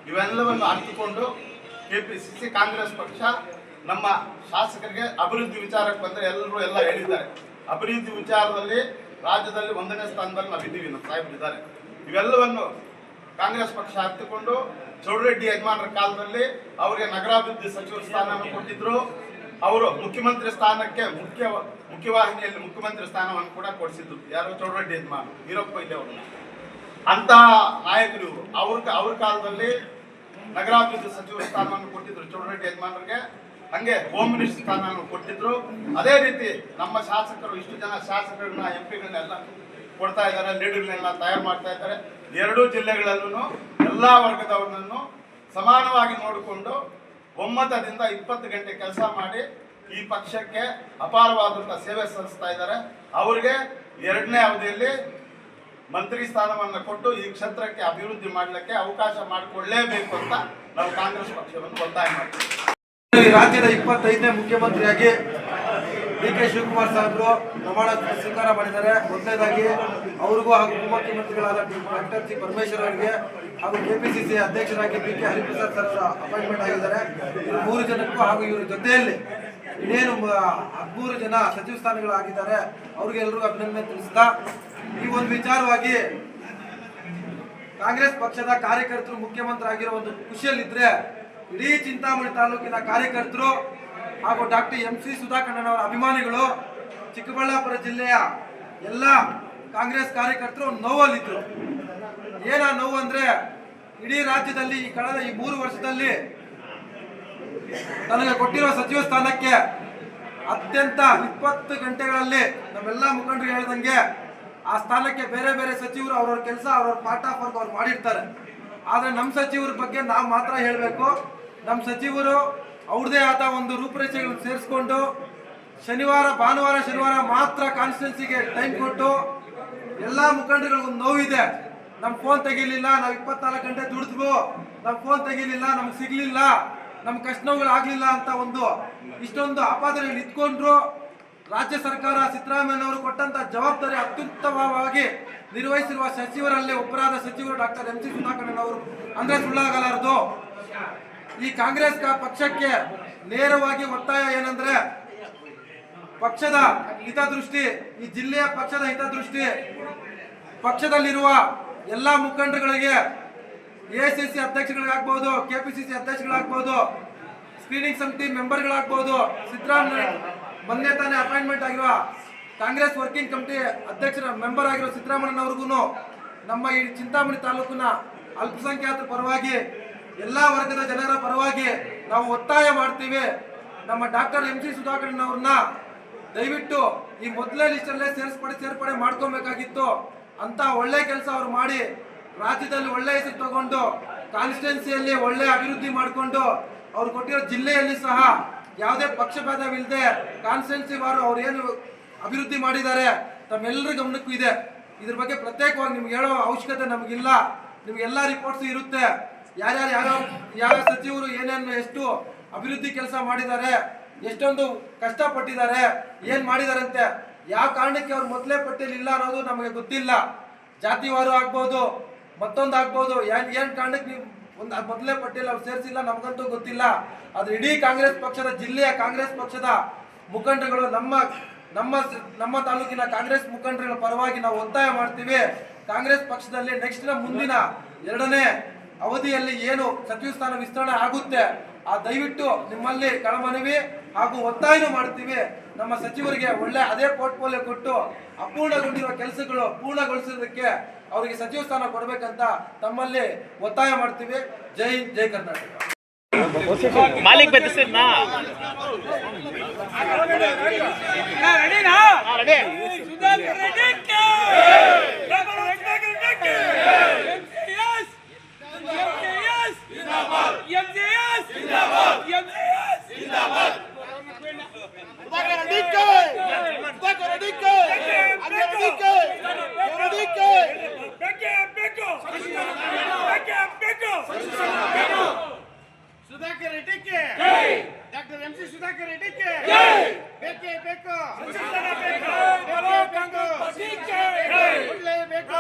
ಇವೆಲ್ಲವನ್ನು ಅರ್ಥಕೊಂಡು KPCC ಕಾಂಗ್ರೆಸ್ ಪಕ್ಷ ನಮ್ಮ ಶಾಸಕರಿಗೆ ಅಭಿವೃದ್ಧಿ ವಿಚಾರಕ್ಕೆ ಬಂದರೆ ಎಲ್ಲ ಹೇಳಿದ್ದಾರೆ. ಅಭಿವೃದ್ಧಿ ವಿಚಾರದಲ್ಲಿ ರಾಜ್ಯದಲ್ಲಿ 1ನೇ ಸ್ಥಾನದಲ್ಲಿ ನಾವಿದ್ದೀವಿ, ನಮ್ಮ ಸಾಹೇಬರಿದ್ದಾರೆ. ಇವೆಲ್ಲವನ್ನು ಕಾಂಗ್ರೆಸ್ ಪಕ್ಷ ಅರ್ಥಕೊಂಡು ಚೌಡರೆಡ್ಡಿ ಯಜಮಾನರ ಕಾಲದಲ್ಲಿ ಅವರಿಗೆ ನಗರಾಭಿವೃದ್ಧಿ ಸಚಿವ ಸ್ಥಾನವನ್ನು ಕೊಟ್ಟಿದ್ರು. ಅವರು ಮುಖ್ಯಮಂತ್ರಿ ಸ್ಥಾನಕ್ಕೆ ಮುಖ್ಯವಾಹಿನಿಯಲ್ಲಿ ಮುಖ್ಯಮಂತ್ರಿ ಸ್ಥಾನವನ್ನು ಕೂಡ ಕೊಡಿಸಿದ್ರು. ಯಾರು? ಚೌಡರೆಡ್ಡಿ ಯಜಮಾನ, ವೀರಪ್ಪ ಇಲ್ಲಿ ಅವ್ರನ್ನ. ಅಂತಹ ನಾಯಕರು ಇವರು. ಅವ್ರ ಕಾಲದಲ್ಲಿ ನಗರಾಭಿವೃದ್ಧಿ ಸಚಿವ ಸ್ಥಾನವನ್ನು ಕೊಟ್ಟಿದ್ರು ಚೌಡರೆಡ್ಡಿ ಯಜಮಾನರಿಗೆ. ಹಂಗೆ ಹೋಮ್ ಮಿನಿಸ್ಟರ್ ಸ್ಥಾನವನ್ನು ಕೊಟ್ಟಿದ್ರು. ಅದೇ ರೀತಿ ನಮ್ಮ ಶಾಸಕರು, ಇಷ್ಟು ಜನ ಶಾಸಕರನ್ನ MP-ಗಳನ್ನೆಲ್ಲ ಕೊಡ್ತಾ ಇದ್ದಾರೆ, ಲೀಡರ್ಗಳನ್ನೆಲ್ಲ ತಯಾರು ಮಾಡ್ತಾ ಇದ್ದಾರೆ. 2 ಜಿಲ್ಲೆಗಳಲ್ಲೂ ಎಲ್ಲ ವರ್ಗದವರನ್ನು ಸಮಾನವಾಗಿ ನೋಡಿಕೊಂಡು ಒಮ್ಮತದಿಂದ 20 ಗಂಟೆ ಕೆಲಸ ಮಾಡಿ ಈ ಪಕ್ಷಕ್ಕೆ ಅಪಾರವಾದಂಥ ಸೇವೆ ಸಲ್ಲಿಸ್ತಾ ಇದ್ದಾರೆ. ಅವರಿಗೆ 2ನೇ ಅವಧಿಯಲ್ಲಿ ಮಂತ್ರಿ ಸ್ಥಾನವನ್ನು ಕೊಟ್ಟು ಈ ಕ್ಷೇತ್ರಕ್ಕೆ ಅಭಿವೃದ್ಧಿ ಮಾಡಲಿಕ್ಕೆ ಅವಕಾಶ ಮಾಡಿಕೊಳ್ಳಲೇಬೇಕು ಅಂತ ನಾವು ಕಾಂಗ್ರೆಸ್ ಪಕ್ಷವನ್ನು ಒತ್ತಾಯ ಮಾಡ್ತೀವಿ. ರಾಜ್ಯದ 25ನೇ ಮುಖ್ಯಮಂತ್ರಿಯಾಗಿ DK ಶಿವಕುಮಾರ್ ಸಾಹೇಬರು ಪ್ರಮಾಣ ಸ್ವೀಕಾರ ಮಾಡಿದ್ದಾರೆ. ಮೊದಲನೇದಾಗಿ ಅವ್ರಿಗೂ ಹಾಗೂ ಉಪಮುಖ್ಯಮಂತ್ರಿಗಳಾದ ಡಾಕ್ಟರ್ ಜಿ ಪರಮೇಶ್ವರ್ ಅವರಿಗೆ ಹಾಗೂ KPCC ಅಧ್ಯಕ್ಷರಾಗಿ BK ಹರಿಪ್ರಸಾದ್ ಸರ್ ಅಪಾಯಿಂಟ್ಮೆಂಟ್ ಆಗಿದ್ದಾರೆ. ಇವರು 3 ಜನಕ್ಕೂ ಹಾಗೂ ಇವರ ಜೊತೆಯಲ್ಲಿ ಇನ್ನೇನು 13 ಜನ ಸಚಿವ ಸ್ಥಾನಗಳಾಗಿದ್ದಾರೆ. ಅವ್ರಿಗೆ ಎಲ್ರಿಗೂ ಅಭಿನಂದನೆ ತಿಳಿಸ್ತಾ, ಈ ಒಂದು ವಿಚಾರವಾಗಿ ಕಾಂಗ್ರೆಸ್ ಪಕ್ಷದ ಕಾರ್ಯಕರ್ತರು ಮುಖ್ಯಮಂತ್ರಿ ಆಗಿರೋ ಒಂದು ಖುಷಿಯಲ್ಲಿದ್ದರೆ, ಇಡೀ ಚಿಂತಾಮಣಿ ತಾಲೂಕಿನ ಕಾರ್ಯಕರ್ತರು ಹಾಗೂ ಡಾಕ್ಟರ್ MC ಸುಧಾಕಣ್ಣನವರ ಅಭಿಮಾನಿಗಳು, ಚಿಕ್ಕಬಳ್ಳಾಪುರ ಜಿಲ್ಲೆಯ ಎಲ್ಲ ಕಾಂಗ್ರೆಸ್ ಕಾರ್ಯಕರ್ತರು ನೋವಲ್ಲಿದ್ದರು. ಏನ ನೋವು ಅಂದರೆ, ಇಡೀ ರಾಜ್ಯದಲ್ಲಿ ಈ ಕಳೆದ 3 ವರ್ಷದಲ್ಲಿ ತನಗೆ ಕೊಟ್ಟಿರೋ ಸಚಿವ ಸ್ಥಾನಕ್ಕೆ ಅತ್ಯಂತ 20 ಗಂಟೆಗಳಲ್ಲಿ ನಮ್ಮೆಲ್ಲ ಮುಖಂಡರು ಹೇಳಿದಂಗೆ ಆ ಸ್ಥಾನಕ್ಕೆ ಬೇರೆ ಬೇರೆ ಸಚಿವರು ಅವ್ರವ್ರ ಕೆಲಸ ಅವ್ರವ್ರ ಪಾರ್ಟ್ ಆಫ್ ವರ್ಕ್ ಅವ್ರು ಮಾಡಿರ್ತಾರೆ. ಆದರೆ ನಮ್ಮ ಸಚಿವರ ಬಗ್ಗೆ ನಾವು ಮಾತ್ರ ಹೇಳಬೇಕು. ನಮ್ಮ ಸಚಿವರು ಅವ್ರದೇ ಆದ ಒಂದು ರೂಪರೇಷೆಗಳನ್ನು ಸೇರಿಸ್ಕೊಂಡು ಭಾನುವಾರ ಶನಿವಾರ ಮಾತ್ರ ಕಾನ್ಸ್ಟಿಟ್ಯೂನ್ಸಿಗೆ ಟೈಮ್ ಕೊಟ್ಟು, ಎಲ್ಲ ಮುಖಂಡರಿಗೂ ನೋವಿದೆ, ನಮ್ಮ ಫೋನ್ ತೆಗಿಲಿಲ್ಲ, ನಾವು 24 ಗಂಟೆ ದುಡಿದ್ವು, ನಮ್ಮ ಫೋನ್ ತೆಗಿಲಿಲ್ಲ, ನಮ್ಗೆ ಸಿಗ್ಲಿಲ್ಲ, ನಮ್ಮ ಕಷ್ಟ ನೋವುಗಳು ಆಗಲಿಲ್ಲ ಅಂತ ಇಷ್ಟೊಂದು ಆಪಾದನೆಗಳು ಇಟ್ಕೊಂಡ್ರು. ರಾಜ್ಯ ಸರ್ಕಾರ ಸಿದ್ದರಾಮಯ್ಯನವರು ಕೊಟ್ಟಂತ ಜವಾಬ್ದಾರಿ ಅತ್ಯುತ್ತಮವಾಗಿ ನಿರ್ವಹಿಸಿರುವ ಸಚಿವರಲ್ಲಿ ಒಬ್ಬರಾದ ಸಚಿವರು ಡಾಕ್ಟರ್ MC ಸುಧಾಕರಣ್ಣನವರು ಅಂದ್ರೆ ಸುಳ್ಳಾಗಲಾರದು. ಈ ಕಾಂಗ್ರೆಸ್ ಪಕ್ಷಕ್ಕೆ ನೇರವಾಗಿ ಒತ್ತಾಯ ಏನಂದ್ರೆ, ಪಕ್ಷದ ಹಿತದೃಷ್ಟಿ, ಈ ಜಿಲ್ಲೆಯ ಪಕ್ಷದ ಹಿತದೃಷ್ಟಿ, ಪಕ್ಷದಲ್ಲಿರುವ ಎಲ್ಲ ಮುಖಂಡರುಗಳಿಗೆ, AICC ಅಧ್ಯಕ್ಷಗಳಾಗ್ಬೋದು, KPCC ಅಧ್ಯಕ್ಷಗಳಾಗ್ಬೋದು, ಸ್ಕ್ರೀನಿಂಗ್ ಸಮಿತಿ ಮೆಂಬರ್ಗಳಾಗ್ಬೋದು, ಸಿದ್ದರಾಮಯ್ಯ ಮೊನ್ನೆ ತಾನೇ ಅಪಾಯಿಂಟ್ಮೆಂಟ್ ಆಗಿರುವ ಕಾಂಗ್ರೆಸ್ ವರ್ಕಿಂಗ್ ಕಮಿಟಿ ಅಧ್ಯಕ್ಷರ ಮೆಂಬರ್ ಆಗಿರೋ ಸಿದ್ದರಾಮಯ್ಯನವ್ರಿಗೂ ನಮ್ಮ ಈ ಚಿಂತಾಮಣಿ ತಾಲೂಕಿನ ಅಲ್ಪಸಂಖ್ಯಾತರ ಪರವಾಗಿ, ಎಲ್ಲ ವರ್ಗದ ಜನರ ಪರವಾಗಿ ನಾವು ಒತ್ತಾಯ ಮಾಡ್ತೀವಿ. ನಮ್ಮ ಡಾಕ್ಟರ್ MC ಸುಧಾಕರಣ್ಣವ್ರನ್ನ ದಯವಿಟ್ಟು ಈ ಮೊದಲೇ ಲಿಸ್ಟಲ್ಲೇ ಸೇರ್ಪಡೆ ಮಾಡ್ಕೊಬೇಕಾಗಿತ್ತು. ಅಂತ ಒಳ್ಳೆ ಕೆಲಸ ಅವ್ರು ಮಾಡಿ ರಾಜ್ಯದಲ್ಲಿ ಒಳ್ಳೆ ಹೆಸರು ತಗೊಂಡು ಕಾನ್ಸ್ಟಿಟ್ಯೂನ್ಸಿಯಲ್ಲಿ ಒಳ್ಳೆ ಅಭಿವೃದ್ಧಿ ಮಾಡಿಕೊಂಡು ಅವ್ರು ಕೊಟ್ಟಿರೋ ಜಿಲ್ಲೆಯಲ್ಲಿ ಸಹ ಯಾವುದೇ ಪಕ್ಷಭೇದವಿಲ್ಲದೆ ಕಾನ್ಸ್ಟಿಟ್ಯೂನ್ಸಿ ವಾರು ಅವ್ರು ಏನು ಅಭಿವೃದ್ಧಿ ಮಾಡಿದ್ದಾರೆ ತಮ್ಮೆಲ್ಲರ ಗಮನಕ್ಕೂ ಇದೆ. ಇದ್ರ ಬಗ್ಗೆ ಪ್ರತ್ಯೇಕವಾಗಿ ನಿಮ್ಗೆ ಹೇಳೋ ಅವಶ್ಯಕತೆ ನಮಗಿಲ್ಲ. ನಿಮ್ಗೆಲ್ಲ ರಿಪೋರ್ಟ್ಸ್ ಇರುತ್ತೆ. ಯಾವ ಸಚಿವರು ಏನೇನು ಎಷ್ಟು ಅಭಿವೃದ್ಧಿ ಕೆಲಸ ಮಾಡಿದ್ದಾರೆ, ಎಷ್ಟೊಂದು ಕಷ್ಟಪಟ್ಟಿದ್ದಾರೆ, ಏನ್ ಮಾಡಿದ್ದಾರೆ ಅಂತೆ. ಯಾವ ಕಾರಣಕ್ಕೆ ಅವ್ರು ಮೊದಲೇ ಪಟ್ಟಿಯಲ್ಲಿ ಇಲ್ಲ ಅನ್ನೋದು ನಮಗೆ ಗೊತ್ತಿಲ್ಲ. ಜಾತಿವಾರು ಆಗ್ಬೋದು, ಮತ್ತೊಂದು ಆಗ್ಬೋದು, ಏನ್ ಕಾರಣಕ್ಕೆ ನೀವು ಒಂದು ಮೊದಲೇ ಪಟ್ಟಿಯಲ್ಲಿ ಅವ್ರು ಸೇರಿಸಿಲ್ಲ ನಮಗಂತೂ ಗೊತ್ತಿಲ್ಲ. ಅದು ಇಡೀ ಕಾಂಗ್ರೆಸ್ ಪಕ್ಷದ ಜಿಲ್ಲೆಯ ಕಾಂಗ್ರೆಸ್ ಪಕ್ಷದ ಮುಖಂಡರುಗಳು ನಮ್ಮ ತಾಲೂಕಿನ ಕಾಂಗ್ರೆಸ್ ಮುಖಂಡರುಗಳ ಪರವಾಗಿ ನಾವು ಒತ್ತಾಯ ಮಾಡ್ತೀವಿ. ಕಾಂಗ್ರೆಸ್ ಪಕ್ಷದಲ್ಲಿ ನೆಕ್ಸ್ಟ್ ಮುಂದಿನ 2ನೇ ಅವಧಿಯಲ್ಲಿ ಏನು ಸಚಿವ ಸ್ಥಾನ ವಿಸ್ತರಣೆ ಆಗುತ್ತೆ ದಯವಿಟ್ಟು ನಿಮ್ಮಲ್ಲಿ ಕಳಮನವಿ ಹಾಗೂ ಒತ್ತಾಯನೂ ಮಾಡ್ತೀವಿ. ನಮ್ಮ ಸಚಿವರಿಗೆ ಒಳ್ಳೆ ಅದೇ ಪೋರ್ಟ್ಫೋಲಿಯೋ ಕೊಟ್ಟು ಅಪೂರ್ಣಗೊಂಡಿರುವ ಕೆಲಸಗಳು ಪೂರ್ಣಗೊಳಿಸೋದಕ್ಕೆ ಅವರಿಗೆ ಸಚಿವ ಸ್ಥಾನ ಕೊಡಬೇಕಂತ ತಮ್ಮಲ್ಲಿ ಒತ್ತಾಯ ಮಾಡ್ತೀವಿ. ಜೈ ಹಿಂದ್, ಜೈ ಕರ್ನಾಟಕ. ಮಾಲಿಕ್ ಬೆದರ್ಸಿದ್ನಾ ಸುಧಾಕರ್ ರೆಡ್ಡಿಗೆ ಡಾಕ್ಟರ್ MC ಸುಧಾಕರ್ ರೆಡ್ಡಿಗೆ ಬೇಕೇ ಬೇಕು, ಬೇಕು, ಒಳ್ಳೆ ಬೇಕು.